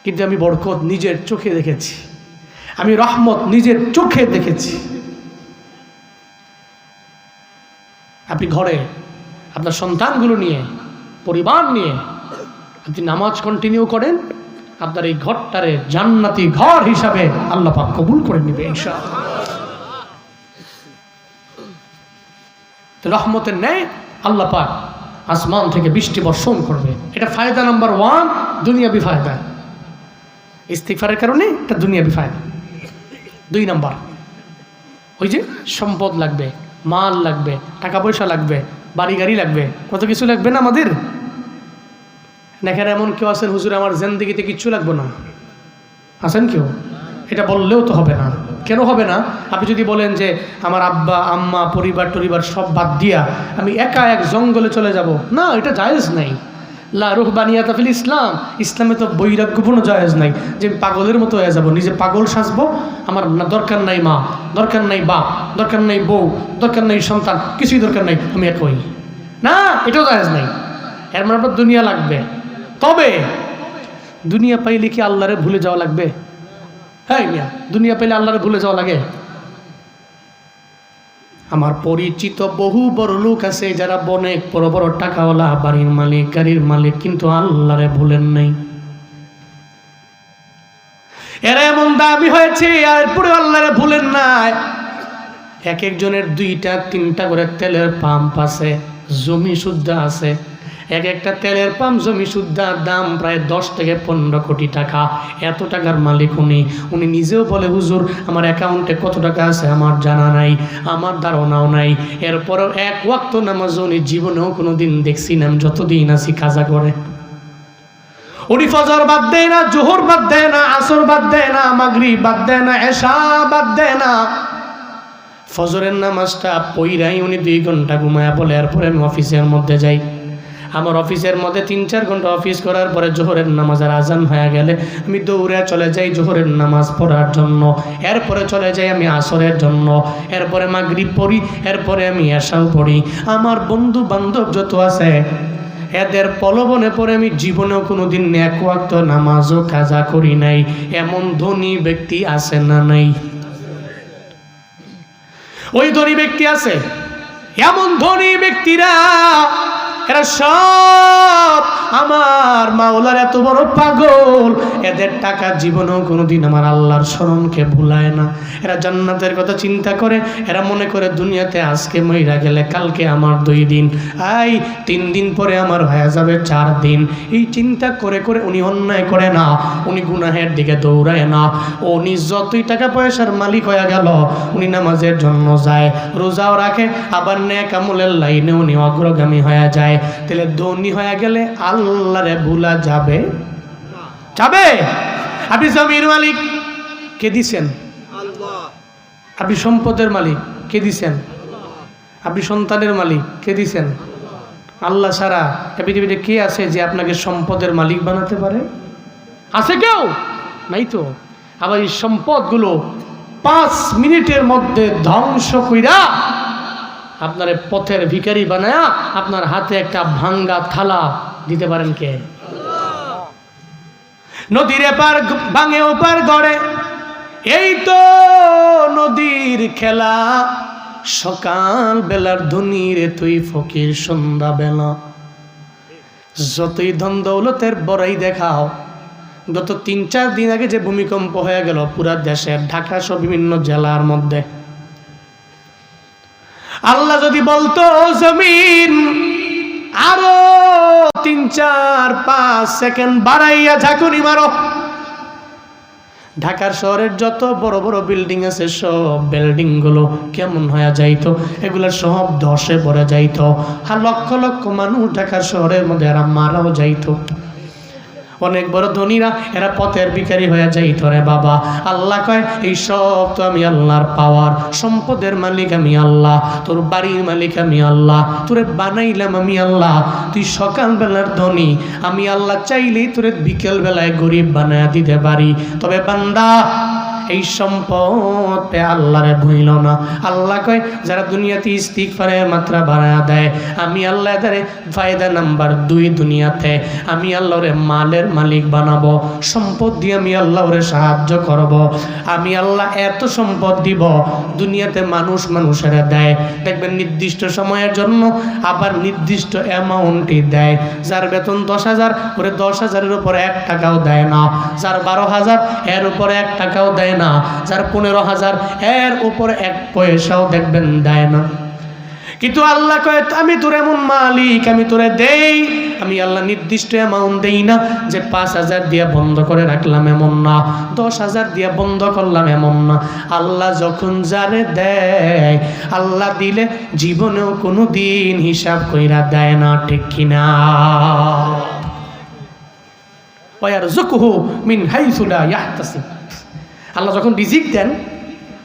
কিন্তু আমি বরকত নিজের চোখে দেখেছি, আমি রহমত নিজের চোখে দেখেছি। আপনি ঘরে আপনার সন্তানগুলো নিয়ে, পরিবার নিয়ে আপনি নামাজ কন্টিনিউ করেন, আপনার এই ঘরটারে জান্নাতি ঘর হিসাবে আল্লাহ পাক কবুল করে নেবে ইনশাআল্লাহ। তো রহমতের ন্যায় আল্লাহ পাক আসমান থেকে বৃষ্টি বর্ষণ করবে। এটা ফায়দা নাম্বার 1, দুনিয়াবি ফায়দা। ইস্তিগফারের কারণে এটা দুনিয়াবি ফায়দা। 2 নাম্বার, ওই যে সম্পদ লাগবে, মাল লাগবে, টাকা পয়সা লাগবে, বাড়ি গাড়ি লাগবে, কত কিছু লাগবে না আমাদের। এখানে এমন কেউ আছেন, হুজুর আমার জিন্দেগিতে কিচ্ছু লাগবে না, আছেন কেউ? এটা বললেও তো হবে না। কেন হবে না? আপনি যদি বলেন যে আমার আব্বা আম্মা পরিবার টরিবার সব বাদ দিয়া আমি একা এক জঙ্গলে চলে যাব, না, এটা জায়েজ নাই। লা রুহবানিয়াতা ফিল ইসলাম, ইসলামে তো বৈরাগ্যপূর্ণ জায়েজ নাই যে পাগলের মতো হয়ে যাব, নিজে পাগল সাজবো, আমার না দরকার নাই মা, দরকার নাই বাপ, দরকার নাই বউ, দরকার নাই সন্তান, কিছুই দরকার নাই, আমি একই। না, এটাও জায়েজ নাই। এর মানে আপনার দুনিয়া লাগবে। তবে দুনিয়া পাইলে কি আল্লাহরে ভুলে যাওয়া লাগবে? হ্যাঁ মিয়া, দুনিয়া পাইলে আল্লাহরে ভুলে যাওয়া লাগে? আমার পরিচিত বহু বড় লোক আছে যারা অনেক বড় বড় টাকাওয়ালা, বাড়ির মালিক, গাড়ির মালিক, কিন্তু আল্লাহরে ভুলেন নাই। এরা এমন দামি হয়েছে আর পুরো আল্লাহরে ভুলেন নাই। এক একজনের 2টা 3টা করে তেলের পাম্প আছে, জমি সুদ্ধা আছে। এক একটা তেলের পাম্প জমি সুদ্ধা দাম প্রায় 10 থেকে 15 কোটি টাকা। এত টাকার মালিক উনি নিজেও বলে, হুজুর আমার অ্যাকাউন্টে কত টাকা আছে আমার জানা নাই, আমার ধারণাও নাই। এরপরেও 1 ওয়াক্ত নামাজ উনি জীবনেও কোনো দিন দেখছি না, যতদিন আছি কাজা করে। উনি ফজর বাদ দেয় না, জোহর বাদ দেয় না, আসর বাদ দেয় না, মাগরিব বাদ দেয় না, এশা বাদ দেয় না। ফজরের নামাজটা পইরাই উনি 2 ঘন্টা ঘুমায়া বলে, এরপরে আমি অফিসের মধ্যে যাই। আমার অফিসের মধ্যে 3-4 ঘন্টা অফিস করার পরে জোহরের নামাজের আজান হয়ে গেলে আমি দৌড়ে চলে যাই জোহরের নামাজ পড়ার জন্য। এরপরে চলে যাই আমি আসরের জন্য, এরপরে মাগরিব পড়ি, এরপরে আমি এশাও পড়ি। আমার বন্ধু বান্ধব যত আছে এদের প্রলোভনে পড়ে আমি জীবনেও কোনোদিন 1 ওয়াক্ত নামাজও কাজা করি নাই। এমন ধনী ব্যক্তি আছে না নাই? ওই ধনী ব্যক্তি আছে। এমন ধনী ব্যক্তিরা এরা সব আমার মাওলার এত বড় পাগল, এদের টাকা জীবনেও কোনোদিন আমার আল্লাহর স্মরণকে ভুলায় না। এরা জান্নাতের কথা চিন্তা করে, এরা মনে করে দুনিয়াতে আজকে মইরা গেলে কালকে আমার 2 দিন, 3 দিন পরে আমার হয়ে যাবে 4 দিন। এই চিন্তা করে করে উনি অন্যায় করে না, উনি গুনাহের দিকে দৌড়ায় না। উনি যতই টাকা পয়সার মালিক হয়ে গেল, উনি নামাজের জন্য যায়, রোজাও রাখে, আবার নেক আমলের লাইনে উনি অগ্রগামী হয়ে যায়। তাহলে ধনী হয়ে গেলে আল্লাহরে ভুলা যাবে? যাবে? আপনি জমির মালিক, কে দিছেন? আল্লাহ। আপনি সম্পদের মালিক, কে দিছেন? আপনি সন্তানের মালিক, কে দিছেন? আল্লাহ ছাড়া পৃথিবীতে কে আছে যে আপনাকে সম্পদের মালিক বানাতে পারে? আছে কেউ? নাই তো। আবার এই সম্পদগুলো 5 মিনিটের মধ্যে ধ্বংস কইরা আপনার পথের ভিখারি বানায়া আপনার হাতে একটা ভাঙ্গা থালা দিতে পারেন কে? নদীর এপার ভাঙে ওপার গড়ে, এই তো নদীর খেলা। সকাল বেলার ধনীর তুই ফকির সন্ধ্যা বেলা। যতই ধন দৌলতের বড়াই দেখাও, গত 3-4 দিন আগে যে ভূমিকম্প হয়ে গেল পুরা দেশের, ঢাকা সহ বিভিন্ন জেলার মধ্যে, আল্লাহ যদি বলতো জমিন আরো 3-4-5 সেকেন্ড বাড়াইয়া ঝাঁকুনি মারো, ঢাকার শহরের যত বড় বড় বিল্ডিং আছে সব বিল্ডিং গুলো কেমন হয়ে যাইতো, এগুলো সব ধসে পড়ে যাইতো। আর লক্ষ লক্ষ মানুষ ঢাকার শহরের মধ্যে এরা মারাও যাইতো। অনেক বড় ধনীরা এরা পথের ভিখারি হয়ে যাইত রে বাবা। আল্লাহ কয় এই সব তো আমি আল্লাহর পাওয়ার, সম্পদের মালিক আমি আল্লাহ, তোর বাড়ির মালিক আমি আল্লাহ, তোরে বানাইলাম আমি আল্লাহ। তুই সকাল বেলার ধনী, আমি আল্লাহ চাইলেই তোরে বিকেল বেলায় গরিব বানায় দিতে পারি। তবে বান্দা এই সম্পদ পে আল্লাহরে ভুইল না। আল্লাহ কয় যারা দুনিয়াতে ইস্তিগফারের মাত্রা বাড়ায়া দেয়, আমি আল্লাহ তারে ফায়দা নাম্বার 2 দুনিয়াতে আমি আল্লাহরে মালের মালিক বানাবো, সম্পদ দিয়ে আমি আল্লাহরে সাহায্য করব। আমি আল্লাহ এত সম্পদ দিব, দুনিয়াতে মানুষ মানুষের দেয়, দেখবেন নির্দিষ্ট সময়ের জন্য, আবার নির্দিষ্ট অ্যামাউন্টই দেয়। যার বেতন 10,000 ওরে 10,000-এর উপরে 1 টাকাও দেয় না, যার 12,000 এর উপরে 1 টাকাও দেয় না, যার 15,000 এর উপরে 1 পয়সাও দেখবেন দেয় না। কিন্তু আল্লাহ কয় আমি তোর এমন মালিক, আমি তোরে দেই। আমি আল্লাহ নির্দিষ্ট অ্যামাউন্ট দেই না যে 5,000 দিয়ে বন্ধ করে রাখলাম এমন না, 10,000 দিয়ে বন্ধ করলাম এমন না। আল্লাহ যখন যারে দেয়, আল্লাহ দিলে জীবনেও কোনো দিন হিসাব কইরা দেয় না, ঠিক কিনা? ওয়ারযুকুহু মিন হাইসু লা ইয়াহতাসিব। আল্লাহ যখন রিজিক দেন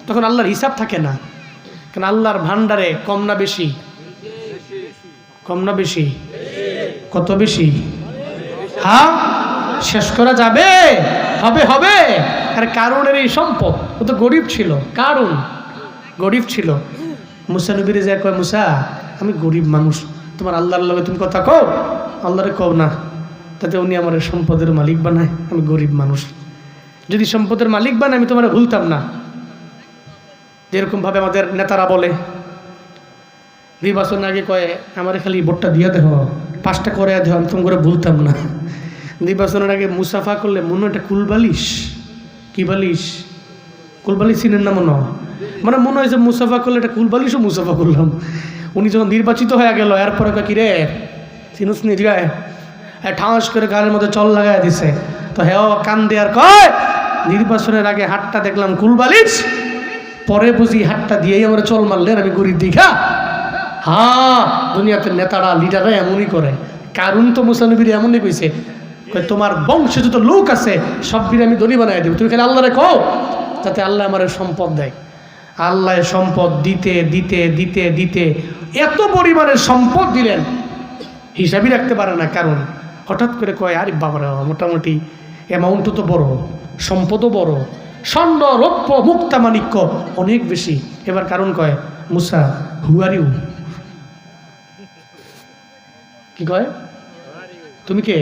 তখন আল্লাহর হিসাব থাকে না। কারণ আল্লাহর ভান্ডারে কম না বেশি? কম না বেশি? কত বেশি? হ্যাঁ, শেষ করা যাবে? হবে হবে। আর কারণের এই সম্পদ, ও তো গরিব ছিল, কারণ গরিব ছিল। মুসা নবীরে যা কয়, মুসা আমি গরিব মানুষ, তোমার আল্লাহর লগে তুমি কথা কও? আল্লাহরে কও না, তাতে উনি আমার সম্পদের মালিক বানায়, আমি গরিব মানুষ। যদি সম্পদের মালিক বানায় আমি তোমার ভুলতাম না। যেরকমভাবে আমাদের নেতারা বলে, নির্বাচন আগে কয় আমার খালি ভোটটা দিয়ে দেখো, 5টা করে দেহ, আমি তোমার ভুলতাম না। নির্বাচনের আগে মুসাফা করলে মনে একটা কুলবালিশ, কি বালিশ? কুলবালিশ চিনেন না? মানে মনে হয় যে মুসাফা করলে একটা কুলবালিশও মুসাফা করলাম। উনি যখন নির্বাচিত হয়ে গেল, এরপরে কয় কিরে চিনুস নি গায়ে, ঠাঁস করে গালের মধ্যে চল লাগাই দিছে। তো হ্যাঁ কান দেয়ার কয় নির্বাচনের আগে হাতটা দেখলাম কুলবালিশ, পরে বুঝি হাতটা দিয়েই আমরা চল মারলেন, আমি গরিব দীঘা। হ্যাঁ, দুনিয়াতে নেতারা লিডাররা এমনই করে। কারণ তো মুসা নবীর এমনই কইছে, তোমার বংশে যত লোক আছে সব বীর আমি দলি বানাই দেব, তুমি খালি আল্লাহরে কও যাতে আল্লাহ আমার সম্পদ দেয়। আল্লাহ সম্পদ দিতে দিতে দিতে দিতে এত পরিমাণের সম্পদ দিলেন হিসাবই রাখতে পারে না। কারণ হঠাৎ করে কয় আরে বাবারা মোটামুটি অ্যামাউন্টও তো বড়, সম্পদও বড়, স্বর্ণ রৌপ্য মুক্তা মাণিক্য অনেক বেশি। এবার কারণ কয় মুসা হু আর ইউ, কি কয় তুমি কে?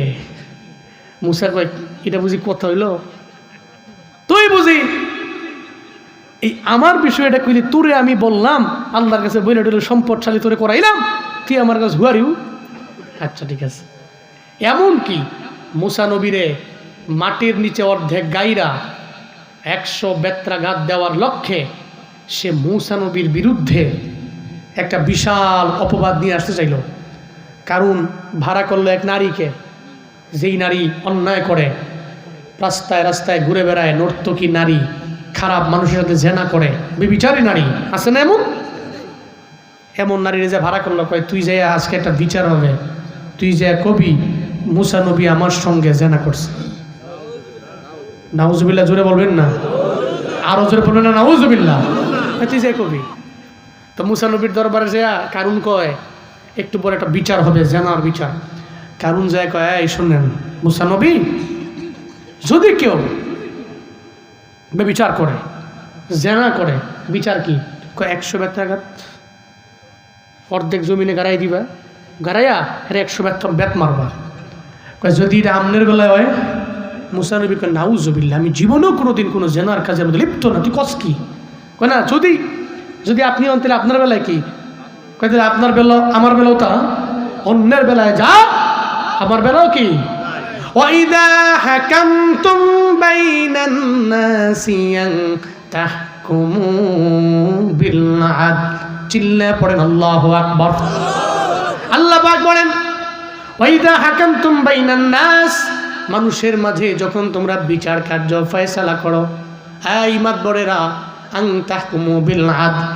মুসা কয় এটা বুঝি কথা হইল, তুই বুঝি এই আমার বিষয়টা কইলে তোরে আমি বললাম আল্লাহর কাছে বইলে সম্পদশালী তোরে করাইলাম, তুই আমার কাছে হু আর ইউ? আচ্ছা ঠিক আছে। এমন কি মুসা নবীরে মাটির নিচে অর্ধেক গাইরা 100 বেত্রাঘাত দেওয়ার লক্ষ্যে সে মুসা নবীর বিরুদ্ধে একটা বিশাল অপবাদ নিয়ে আসতে চাইল। কারণ ভাড়া করলো এক নারীকে, যেই নারী অন্যায় করে, রাস্তায় রাস্তায় ঘুরে বেড়ায়, নর্তকী নারী, খারাপ মানুষের সাথে জেনা করে, বিবিচারী নারী আছে না এমন নারীর যে ভাড়া করলো, কয় তুই যে আজকে একটা বিচার হবে, তুই যে কবি মুসা নবী আমার সঙ্গে জেনা করছে। নাউজুবিল্লাহ জোরে বলবেন না, আরো জোরে বলবেন না নাউজুবিল্লাহ। তুই যে কবি তো মুসা নবীর দরবারে যে কারণ কয় একটু পরে একটা বিচার হবে, জেনার বিচার। কারণ যায় কয় এই শুনেন মুসা নবী, যদি কেউ বিচার করে, জেনা করে, বিচার কি কয় 100 বেত্রাঘাত অর্ধেক জমিনে গাড়াই দিবা, গাড়াইয়া এর 100 বেত মারবা। কয় যদি এটা আমনের বেলায় হয়, মুসা নবী কয় নাউজুবিল্লাহ, আমি জীবনেও কোনোদিন কোনো জেনার কাজের মধ্যে লিপ্ত না। তুই কস কি কয় না, যদি যদি আপনি অন্তরে আপনার বেলায় কি কয়, আপনার বেলা আমার বেলাও তা, অন্যের বেলায় যা আমার বেলাও কি। وَإِذَا حَكَمْتُمْ بَيْنَ النَّاسِ أَن تَحْكُمُوا بِالْعَدْلِ চিল্লায় পড়েন আল্লাহু আকবার। আল্লাহ পাক বলেন ওয়াইদা হাকামতুম বাইনান নাস, মানুষের মাঝে যখন তোমরা বিচার কার্য ফয়সালা করো, এই মাতবরেরা, আন তাহকুমু বিল আদল,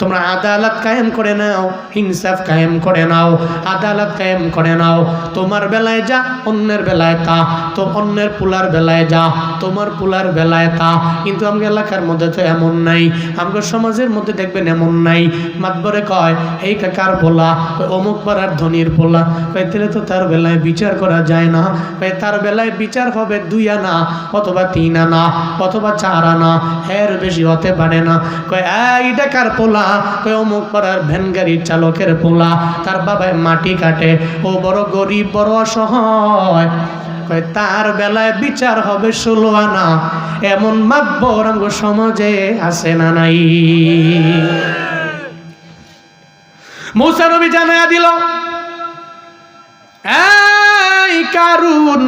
তোমরা আদালত কায়েম করে নাও, ইনসাফ কায়েম করে নাও, আদালত কায়েম করে নাও। তোমার বেলায় যা, অন্যের বেলায় তা, তো অন্যের পুলার বেলায় যা, তোমার পুলার বেলায় তা। কিন্তু আমার এলাকার মধ্যে তো এমন নাই, আমার সমাজের মধ্যে দেখবেন এমন নাই। মাতবরে কয় এই কাকার পোলা, অমুক পাড়ার ধনির পোলা, কয় তাহলে তো তার বেলায় বিচার করা যায় না। কয় তার বেলায় বিচার হবে 2 আনা অথবা 3 আনা অথবা 4 আনা, এর বেশি হতে পারে না। কয় এই ডাকার পোলা, কয় অমুক পাড়ার ভ্যান গাড়ির চালকের পোলা, তার বাবায় মাটি কাটে, ও বড় গরিব, বড় অসহায়, কয় তার বেলায় বিচার হবে 16 আনা। এমন মাতবর আঙ্গ সমাজে আছে না নাই? মুসা নবী জানায়া দিল এই কারণ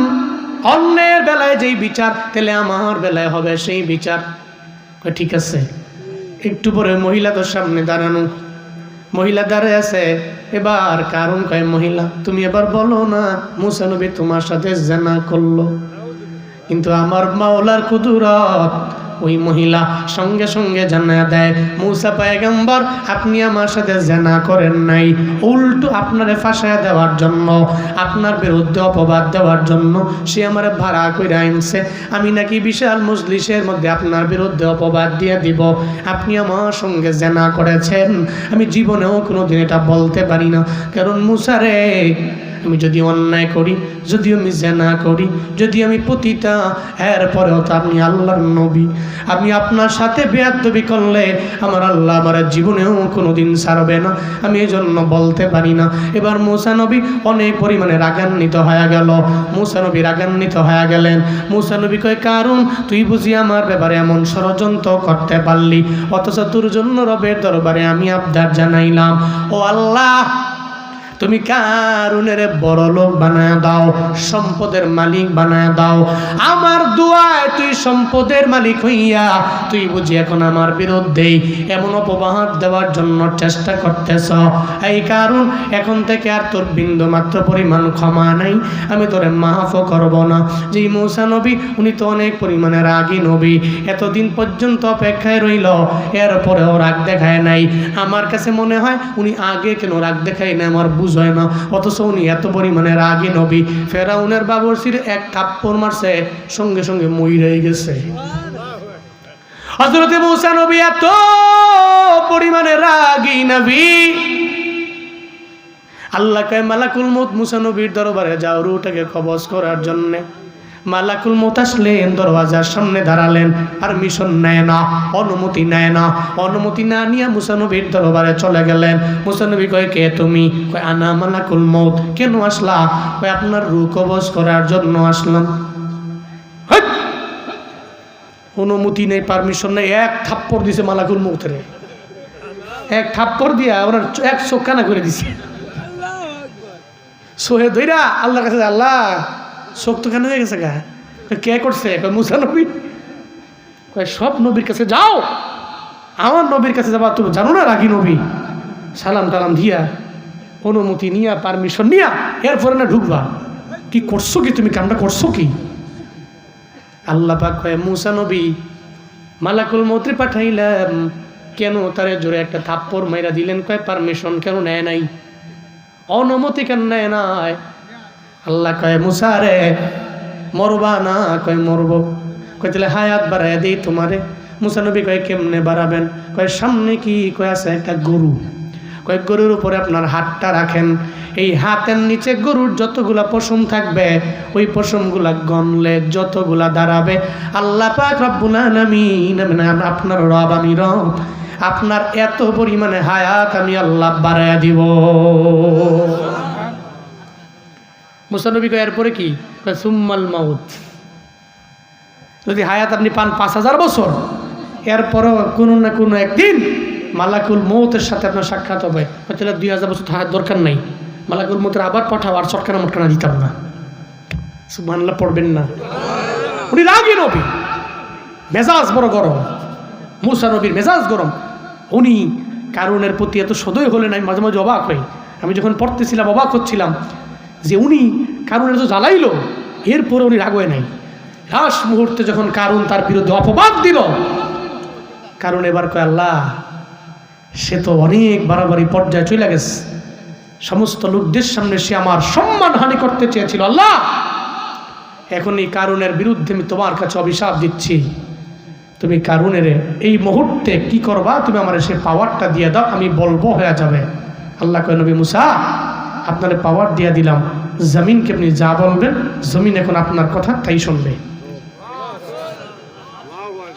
অন্যের বেলায় যেই বিচার, তাহলে আমার বেলায় হবে সেই বিচার। কয় ঠিক আছে। একটু পরে মহিলা তোর সামনে দাঁড়ানো, মহিলা দাঁড়ায় আছে। এবার কারণ কয় মহিলা তুমি এবার বলো না মুসা নবী তোমার সাথে জেনা করলো। কিন্তু আমার মাওলার কুদরত, ওই মহিলা সঙ্গে সঙ্গে জানায়া দেয় মুসা পয়গম্বর আপনি আমার সাথে জেনা করেন নাই, উল্টো আপনারে ফাঁসায়া দেওয়ার জন্য, আপনার বিরুদ্ধে অপবাদ দেওয়ার জন্য সে আমার ভাড়া করে আনছে। আমি নাকি বিশাল মজলিসের মধ্যে আপনার বিরুদ্ধে অপবাদ দিয়ে দিব আপনি আমার সঙ্গে জেনা করেছেন। আমি জীবনেও কোনোদিন এটা বলতে পারি না, কারণ মুসা রে, আমি যদি অন্যায় করি, যদি আমি জেনা করি, যদি আমি পতিতা, এরপরেও তো আপনি আল্লাহর নবী, আমি আপনার সাথে বেয়াদবি করলে আমার আল্লাহ আমার জীবনেও কোনোদিন ছাড়বে না, আমি এই জন্য বলতে পারি না। এবার মুসা নবী অনেক পরিমাণে রাগান্বিত হয়ে গেল। মুসা নবী রাগান্বিত হয়ে গেলেন। মুসা নবী কয় কারণ তুই বুঝি আমার ব্যাপারে এমন ষড়যন্ত্র করতে পারলি, অথচ তোর জন্য রবের দরবারে আমি আবদার জানাইলাম, ও আল্লাহ তুমি কারুনের বড় লোক বানায় দাও, সম্পদের মালিক বানায় দাও। আমার দোয়ায় তুই সম্পদের মালিক হইয়া তুই বুঝি এখন আমার বিরুদ্ধেই এমন অপবাদ দেওয়ার জন্য চেষ্টা করতেছ। এই কারণ এখন থেকে আর তোর বিন্দু মাত্র পরিমাণ ক্ষমা নাই, আমি তোরে মাফ করব না। যে মুসা নবী উনি তো অনেক পরিমাণে রাগী নবী, এতদিন পর্যন্ত অপেক্ষায় রইল, এরপরেও রাগ দেখায় নাই। আমার কাছে মনে হয় উনি আগে কেন রাগ দেখায় না আমার হয় না, অথচ উনি এত পরিমাণে রাগী নবী। ফেরাউনের বাবরসির এক থাপ্পড় মারছে, সঙ্গে সঙ্গে মইরে গেছে। হযরত মুসা নবী এত পরিমাণে রাগী নবী, আল্লাহ কয় মালাকুল মউত মুসা নবীর দরবারে যাও রূহটাকে কবজ করার জন্য। মালাকুল মউত আসলেন, দরওয়াজার সামনে দাঁড়ালেন, পারমিশন নেয় না, অনুমতি নেয় না। অনুমতি না নিয়ে মুসা নবীর দরবারে চলে গেলেন। মুসা নবী কয় কে তুমি? কয় আনা মালাকুল মউত। কেন আসলা? কয় আপনার রূহ কবজ করার জন্য আসলাম। অনুমতি নেই, পারমিশন নেই, এক থাপ্পড় দিছে মালাকুল মউতের, এক থাপ্পড় দিয়া ওনার এক চোখ কানা করে দিছে। সোহে দইরা আল্লাহর কাছে, আল্লাহ চোখ তো কেন হয়ে গেছে গা, কে করছে? মুসা নবী। সব নবীর কাছে যাও, আমার নবীর কাছে যাবা, তুমি জানো না রাগি নবী, সালাম টালাম দিয়া অনুমতি নিয়া পারমিশন নিয়া এরপরে না ঢুকবা। কি করছো কি তুমি, কামটা করছো কি? আল্লাহ পাক কয় মুসা নবী মালাকুল মৌত পাঠাইলাম, কেন তারে জোরে একটা থাপ্পড় মাইরা দিলেন? কয় পারমিশন কেন নেয় নাই, অনুমতি কেন নেয় নাই? আল্লাহ কয় মুসা রে মরবা না? কয় মরব। কয় তাহলে হায়াত বাড়াইয়া দিই তোমারে। মুসা নবী কয় কেমনে বাড়াবেন? কয় সামনে কি কয় আছে একটা গরু, কয় গরুর উপরে আপনার হাতটা রাখেন, এই হাতের নিচে গরুর যতগুলা পশম থাকবে ওই পশমগুলা গনলে যতগুলা দাঁড়াবে আল্লাহ পাক রব্বুল আলামিন, আপনার রব আমি রব, আপনার এত পরিমাণে হায়াত আমি আল্লাহ বাড়াইয়া দিব। মুসা নবী কয় এরপরে কি? কয় সুম্মাল মাউত। যদি হায়াত আপনি পান 5000 বছর, এরপরও কোনো না কোনো একদিন মালাকুল মৌতের সাথে আপনার সাক্ষাৎ হবে। তাহলে 2000 বছর থাকার দরকার নাই, মালাকুল মৌতের আবার পাঠাও, আর চটকানা মটকানা দিতাম না। সুবহানাল্লাহ পড়বেন না? উনি রাগী নবী, মেজাজ বড় গরম। মুসা নবীর মেজাজ গরম। উনি কারুনের প্রতি এত সদয় হলেন, আমি মাঝে মাঝে অবাক হই। আমি যখন পড়তেছিলাম অবাক হচ্ছিলাম যে উনি কারুনের তো জ্বালাইলো, এরপরে উনি রাগ হয় নাই। লাশ মুহূর্তে যখন কারুন তার বিরুদ্ধে অপবাদ দিল, কারণ এবার কয় আল্লাহ সে তো অনেক বাড়াবাড়ি পর্যায়ে চলে গেছে, সমস্ত লোকদের সামনে সে আমার সম্মান হানি করতে চেয়েছিল। আল্লাহ এখন এই কারুনের বিরুদ্ধে আমি তোমার কাছে অভিশাপ দিচ্ছি, তুমি কারুনের এই মুহূর্তে কি করবা, তুমি আমার সে পাওয়ারটা দিয়ে দাও, আমি বলবো হয়ে যাবে। আল্লাহ কয় নবী মুসা আপনার পাওয়ার দিয়ে দিলাম, জমিনকে আপনি যা বলবেন জমিন এখন আপনার কথা তাই শুনবে।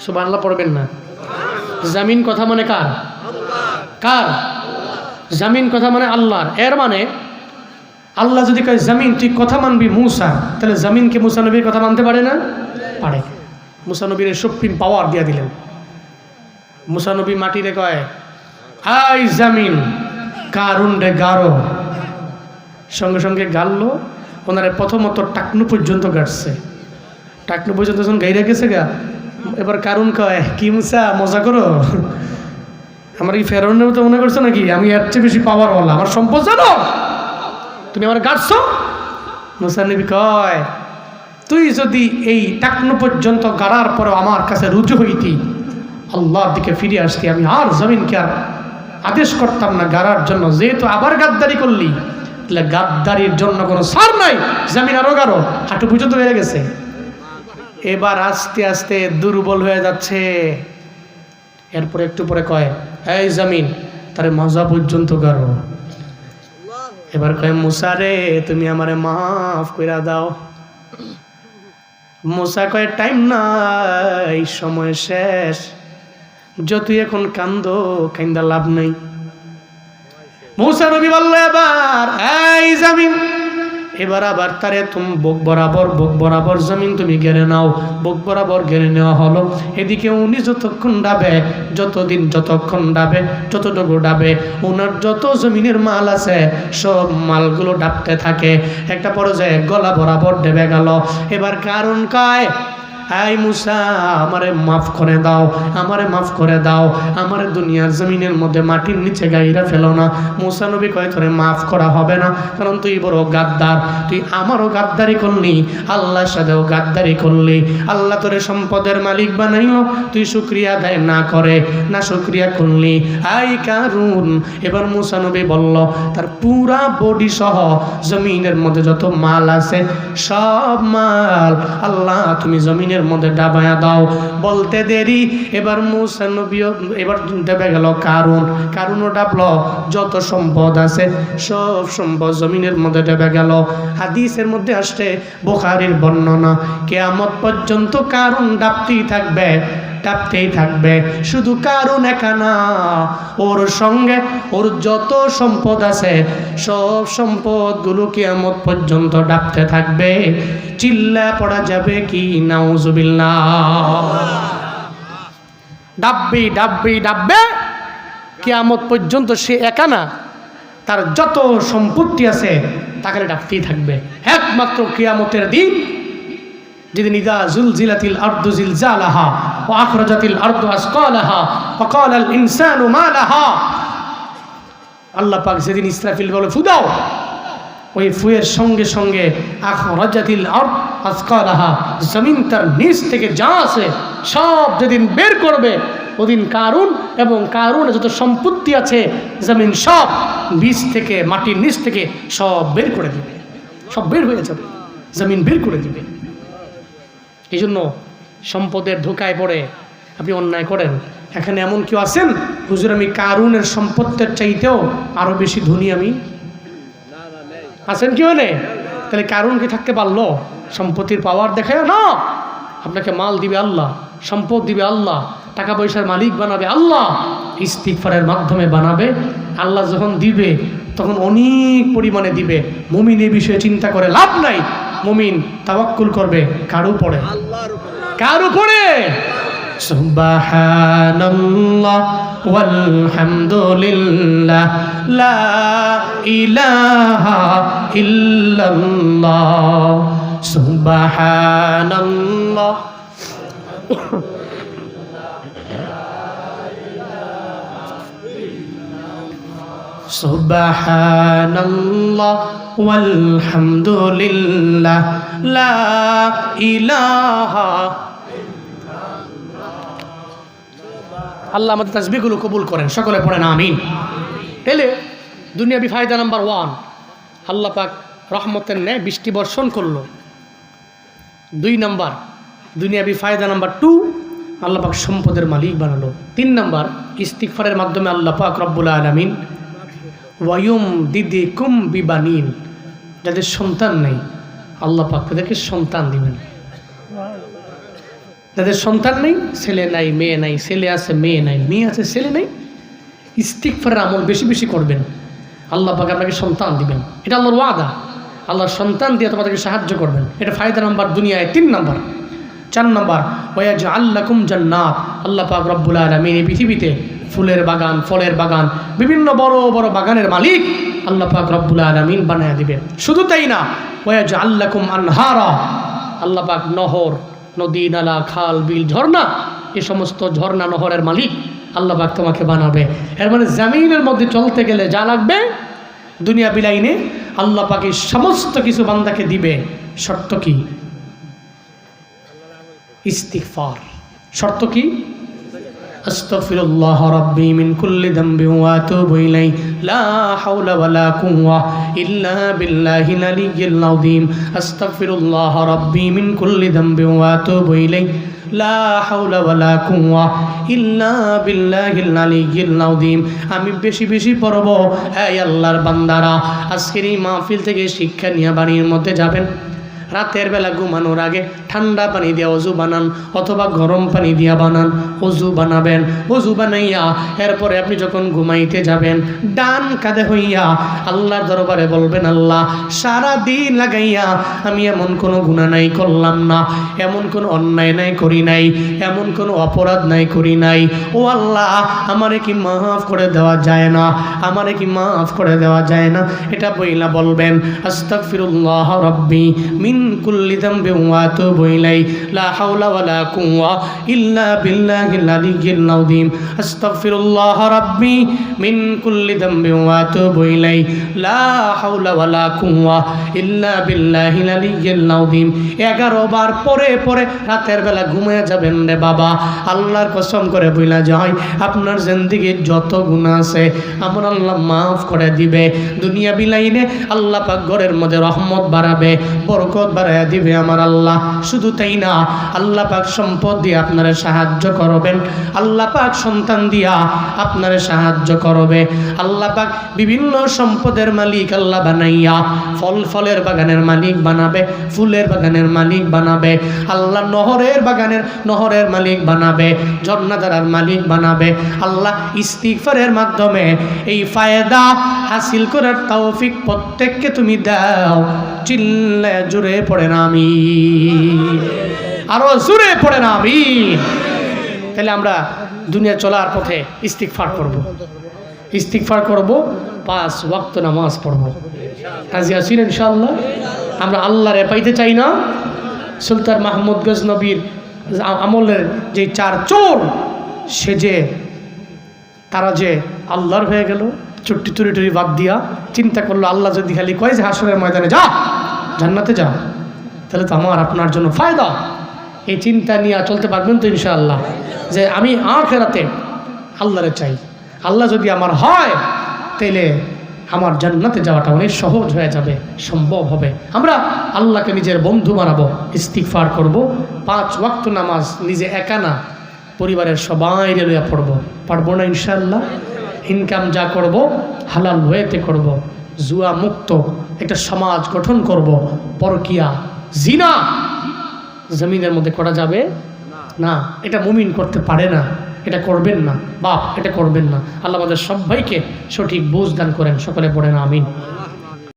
সুবহানাল্লাহ পড়বেন না? জমিন কথা মানে কার? কার? জমিন কথা মানে আল্লাহর। এর মানে আল্লাহ যদি কয় জমিন তুই কথা মানবি মুসা, তাহলে জমিনকে মুসা নবীর কথা মানতে পারে না? পারে। মুসা নবীর সুপ্রিম পাওয়ার দিয়ে দিলেন। মুসা নবী মাটিরে কয় আই জমিন কারুন রে গারো, সঙ্গে সঙ্গে গাললো। ওনারে প্রথমত টাকনু পর্যন্ত গাড়ছে, টাকনু পর্যন্ত যখন গাইরা গেছে গা, এবার কারুন কয় কি মুসা মজা করো, আমার কি ফেরাউনের মতো মনে করছো নাকি? আমি এর চেয়ে বেশি পাওয়ারওয়ালা, আমার সম্পদ জানো, তুমি আমার গাড়ছো? মুসা নবী কয় তুই যদি এই টাকনু পর্যন্ত গাড়ার পরে আমার কাছে রুজু হইতি, আল্লাহর দিকে ফিরে আসতি, আমি আর জমিনকে আর আদেশ করতাম না গাড়ার জন্য। যেহেতু আবার গাদ্দারি করলি, তাহলে গাদ্দারির জন্য কোনো ছাড় নাই, জমিন আরো গাড়ো, হাঁটু পর্যন্ত বেড়ে গেছে। এবার আস্তে আস্তে দুর্বল হয়ে যাচ্ছে। এরপরে একটু পরে কয় এই জমিন তারে মজা পর্যন্ত গাড়ো। এবার কয় মুসা রে তুমি আমারে মাফ কইরা দাও। মুসা কয় টাইম নাই, সময় শেষ, যতই এখন কান্দো কান্দা লাভ নাই। মুসা নবী বলল এবার এই জমিন, এবার আবার তারে তুমি বুক বরাবর জমিন তুমি গেড়ে নাও। বুক বরাবর গেড়ে নেওয়া হলো। এদিকে উনি যতক্ষণ ডাবে, যতক্ষণ ডাবে, যতটুকু ডাবে, ওনার যত জমিনের মাল আছে সব মালগুলো ডাবতে থাকে। একটা পর্যায়ে গলা বরাবর ডেবে গেল। এবার কারণ কয় এই মুসা আমারে মাফ করে দাও, আমারে মাফ করে দাও, আমারে দুনিয়ার জমিনের মধ্যে মাটির নিচে গাইরা ফেলো না। মুসা নবী কয় তোরে মাফ করা হবে না, কারণ তুই বড় গাদ্দার, তুই আমারও গাদ্দারি করলি, আল্লাহর সাথেও গাদ্দারি করলি। আল্লাহ তোরে সম্পদের মালিক বানাইল, তুই শুকরিয়া আদায় না করে না শুকরিয়া করলি। আই কারুন। এবার মুসা নবী বলল তার পুরা বডি সহ জমিনের মধ্যে যত মাল আছে সব মাল আল্লাহ তুমি জমিনের মধ্যে ডাবায়া দাও। বলতে দেরি, এবার মুসা নবীও এবার ডেবে গেল কারুনও ডাবলো, যত সম্পদ আছে সব সম্পদ জমিনের মধ্যে ডেবে গেল। হাদিসের মধ্যে আসছে, বুখারীর বর্ণনা, কিয়ামত পর্যন্ত কারুন ডাবতেই থাকবে। শুধু কারুন একা না, ওর সঙ্গে ওর যত সম্পদ আছে সব সম্পদগুলো কিয়ামত পর্যন্ত ডাবতে থাকবে। চিল্লা পড়া যাবে কি নাউজুবিল্লাহ। ডাববে কিয়ামত পর্যন্ত। সে একা না, তার যত সম্পত্তি আছে তাকে ডাকতেই থাকবে। একমাত্র কিয়ামতের দিন, যেদিন ইদা জুলজিলাতিল আরদু জিলজালাহা ওয়া আখরাজাতিল আরদু আসকালাহা ওয়া ক্বালাল ইনসানু মা লাহা, আল্লাহ পাক যেদিন ইসরাফিল বলে ফু দাও, ওই ফুয়ের সঙ্গে সঙ্গে আখরাজাতিল আরদ আসকালাহা, জমিন তার নিচ থেকে যা আছে সব যেদিন বের করবে, ওদিন কারুন এবং কারুনের যত সম্পত্তি আছে জমিন সব বীজ থেকে, মাটির নিচ থেকে সব বের করে দিবে, সব বের হয়ে যাবে, জমিন বের করে দিবে। এই জন্য সম্পদের ধোকায় পড়ে আপনি অন্যায় করেন। এখানে এমন কেউ আছেন, হুজুর আমি কারুনের সম্পত্তির চাইতেও আরো বেশি ধনী, আমি আছেন কেউ নেই? তাহলে কারুন কি থাকতে পারলো? সম্পত্তির পাওয়ার দেখায় না। আপনাকে মাল দিবে আল্লাহ, সম্পদ দিবে আল্লাহ, টাকা পয়সার মালিক বানাবে আল্লাহ, ইস্তিগফারের মাধ্যমে বানাবে আল্লাহ। যখন দিবে তখন অনেক পরিমাণে দিবে। মুমিন এই বিষয়ে চিন্তা করে লাভ নাই। মুমিন তাওয়াক্কুল করবে কার উপরে? কার উপরে? সুবহানাল্লাহ ওয়ালহামদুলিল্লাহ লা ইলাহা ইল্লাল্লাহ সুবহানাল্লাহ সুবহানাল্লাহ ওয়ালহামদুলিল্লাহ লা ইলাহা। আল্লাহ আমাদের তাসবিহগুলো কবুল করেন, সকলে পড়েন আমিন। তাহলে দুনিয়াবি ফায়দা নাম্বার 1, আল্লাহ পাক রহমতের ন্যায় বৃষ্টি বর্ষণ করলো। 2 নাম্বার দুনিয়াবি ফায়দা নাম্বার 2, আল্লাহ পাক সম্পদের মালিক বানালো। 3 নাম্বার ইস্তিগফারের মাধ্যমে আল্লাহ পাক রব্বুল আলামিন ওয়ায়ুম দিদিকুম বিবানিন, যাদের সন্তান নেই আল্লাহ পাক তাদেরকে সন্তান দিবেন। যাদের সন্তান নেই, ছেলে নাই মেয়ে নাই, ছেলে আছে মেয়ে নাই, মেয়ে আছে ছেলে নাই, ইস্তিগফারের আমল বেশি বেশি করবেন, আল্লাহ পাক আপনাকে সন্তান দিবেন। এটা আল্লাহর ওয়াদা। আল্লাহর সন্তান দিয়ে তোমাদেরকে সাহায্য করবেন। এটা ফায়দা নাম্বার দুনিয়ায় 3 নাম্বার। 4 নাম্বার ওয়াজআল লাকুম জান্নাত, আল্লাহ পাক রব্বুল আলামিন এই পৃথিবীতে ফুলের বাগান, ফলের বাগান, বিভিন্ন বড় বড় বাগানের মালিক আল্লাহ পাক রব্বুল আলামিন বানায় দিবেন। শুধু তাই না, ওয়াজআল লাকুম আনহারা, আল্লাহ পাক নহর, নদী, নালা, খাল, বিল, ঝর্ণা, এই সমস্ত ঝর্ণা নহরের মালিক আল্লাহ পাক তোমাকে বানাবে। এর মানে জমিনের মধ্যে চলতে গেলে যা লাগবে দুনিয়া বিলাইনে আল্লাহ পাক এই সমস্ত কিছু বান্দাকে দিবে। শর্ত কি? ইস্তিগফার। শর্ত কি? আস্তাগফিরুল্লাহ রাব্বি মিন কুল্লি যামবি ওয়া আতুবু ইলাইহি লা হাওলা ওয়ালা কুওয়া ইল্লা বিল্লাহিল আলিয়্যিল আযীম। আস্তাগফিরুল্লাহ রাব্বি মিন কুল্লি যামবি ওয়া আতুবু ইলাইহি লা হাওলা ওয়ালা কুওয়া ইল্লা বিল্লাহিল আলিয়্যিল আযীম। আমি বেশি বেশি পড়ব। হে আল্লাহর বান্দারা, আজকের এই মাহফিল থেকে শিক্ষা নিয়ে বাড়ির মধ্যে যাবেন। রাতের বেলা ঘুমানোর আগে ঠান্ডা পানি দিয়ে অজু বানান, অথবা গরম পানি দিয়া বানান, অজু বানাবেন। অজু বানাইয়া এরপরে আপনি যখন ঘুমাইতে যাবেন, ডান কাঁধে হইয়া আল্লাহর দরবারে বলবেন, আল্লাহ সারা দিন লাগাইয়া আমি এমন কোনো গুনাহ নাই করলাম না, এমন কোনো অন্যায় নাই করি নাই, এমন কোনো অপরাধ নাই করি নাই। ও আল্লাহ, আমারে কি মাফ করে দেওয়া যায় না? আমারে কি মাফ করে দেওয়া যায় না? এটা বইলা বলবেন, আস্তাগফিরুল্লাহ রাব্বি মিন কুল্লি যামবি ওয়া আতুবু ইলাইহি লা হাওলা ওয়ালা কুওয়া ইল্লা বিল্লাহিল আলিয়্যিল আযীম। আস্তাগফিরুল্লাহ রাব্বি মিন কুল্লি যামবি ওয়া আতুবু ইলাইহি লা হাওলা ওয়ালা কুওয়া ইল্লা বিল্লাহিল আলিয়্যিল আযীম। 11 বার পরে পরে রাতের বেলা ঘুমিয়ে যাবেন রে বাবা। আল্লাহর কসম করে বইলা যায়, আপনার জিন্দেগীর যত গুনাহ আছে আমার আল্লাহ মাফ করে দিবে। দুনিয়া বিলাইনে আল্লাহ পাক ঘরের মধ্যে রহমত বাড়াবে, বরকত বাড়াইয়া দিবে আমার আল্লাহ। শুধু তাই না, আল্লাহ পাক সম্পদ দিয়ে আপনারা সাহায্য করবেন, আল্লাহ পাক সন্তান দিয়া আপনারা সাহায্য করবে। আল্লাহ পাক বিভিন্ন সম্পদের মালিক আল্লাহ বানাইয়া ফলের বাগানের মালিক বানাবে, ফুলের বাগানের মালিক বানাবে, আল্লাহ নহরের মালিক বানাবে, ঝর্ণাধারার মালিক বানাবে। আল্লাহ ইস্তিগফারের মাধ্যমে এই ফায়দা হাসিল করার তৌফিক প্রত্যেককে তুমি দাও। চিল্লায় জোরে পড়েন আমিন, আরো জোরে পড়েন আমিন। তাহলে আমরা দুনিয়া চলার পথে ইস্তিগফার করব। ইস্তিগফার করব, 5 ওয়াক্ত নামাজ পড়ব। রাজি আছেন ইনশাআল্লাহ? আমরা আল্লাহরে পাইতে চাই না? সুলতান মাহমুদ গজনবীর আমলের যে 4 চোর, সে যে তারা যে আল্লাহর হয়ে গেল, চুট্টি টুরি বাদ দিয়া চিন্তা করলো, আল্লাহ যদি খালি কয় যে হাসরের ময়দানে যা, জান্নাতে যা, তাহলে তো আমার আপনার জন্য ফায়দা। এই চিন্তা নিয়ে চলতে পারবেন তো ইনশাআল্লাহ? যে আমি আখিরাতে আল্লাহরে চাই, আল্লাহ যদি আমার হয় তাইলে আমার জান্নাতে যাওয়াটা অনেক সহজ হয়ে যাবে, সম্ভব হবে। আমরা আল্লাহকে নিজের বন্ধু বানাবো, ইস্তিগফার করব, 5 ওয়াক্ত নামাজ নিজে একা না, পরিবারের সবাই লইয়া পড়বো। পারবো না ইনশাআল্লাহ? ইনকাম যা করব হালাল ওয়েতে করব, জুয়া মুক্ত একটা সমাজ গঠন করব। পরকিয়া, জিনা জমিনের মধ্যে করা যাবে না, এটা মুমিন করতে পারে না, এটা করবেন না বাপ, এটা করবেন না। আল্লাহ আমাদের সবাইকে সঠিক বুঝ দান করেন, সকলে পড়েন আমিন।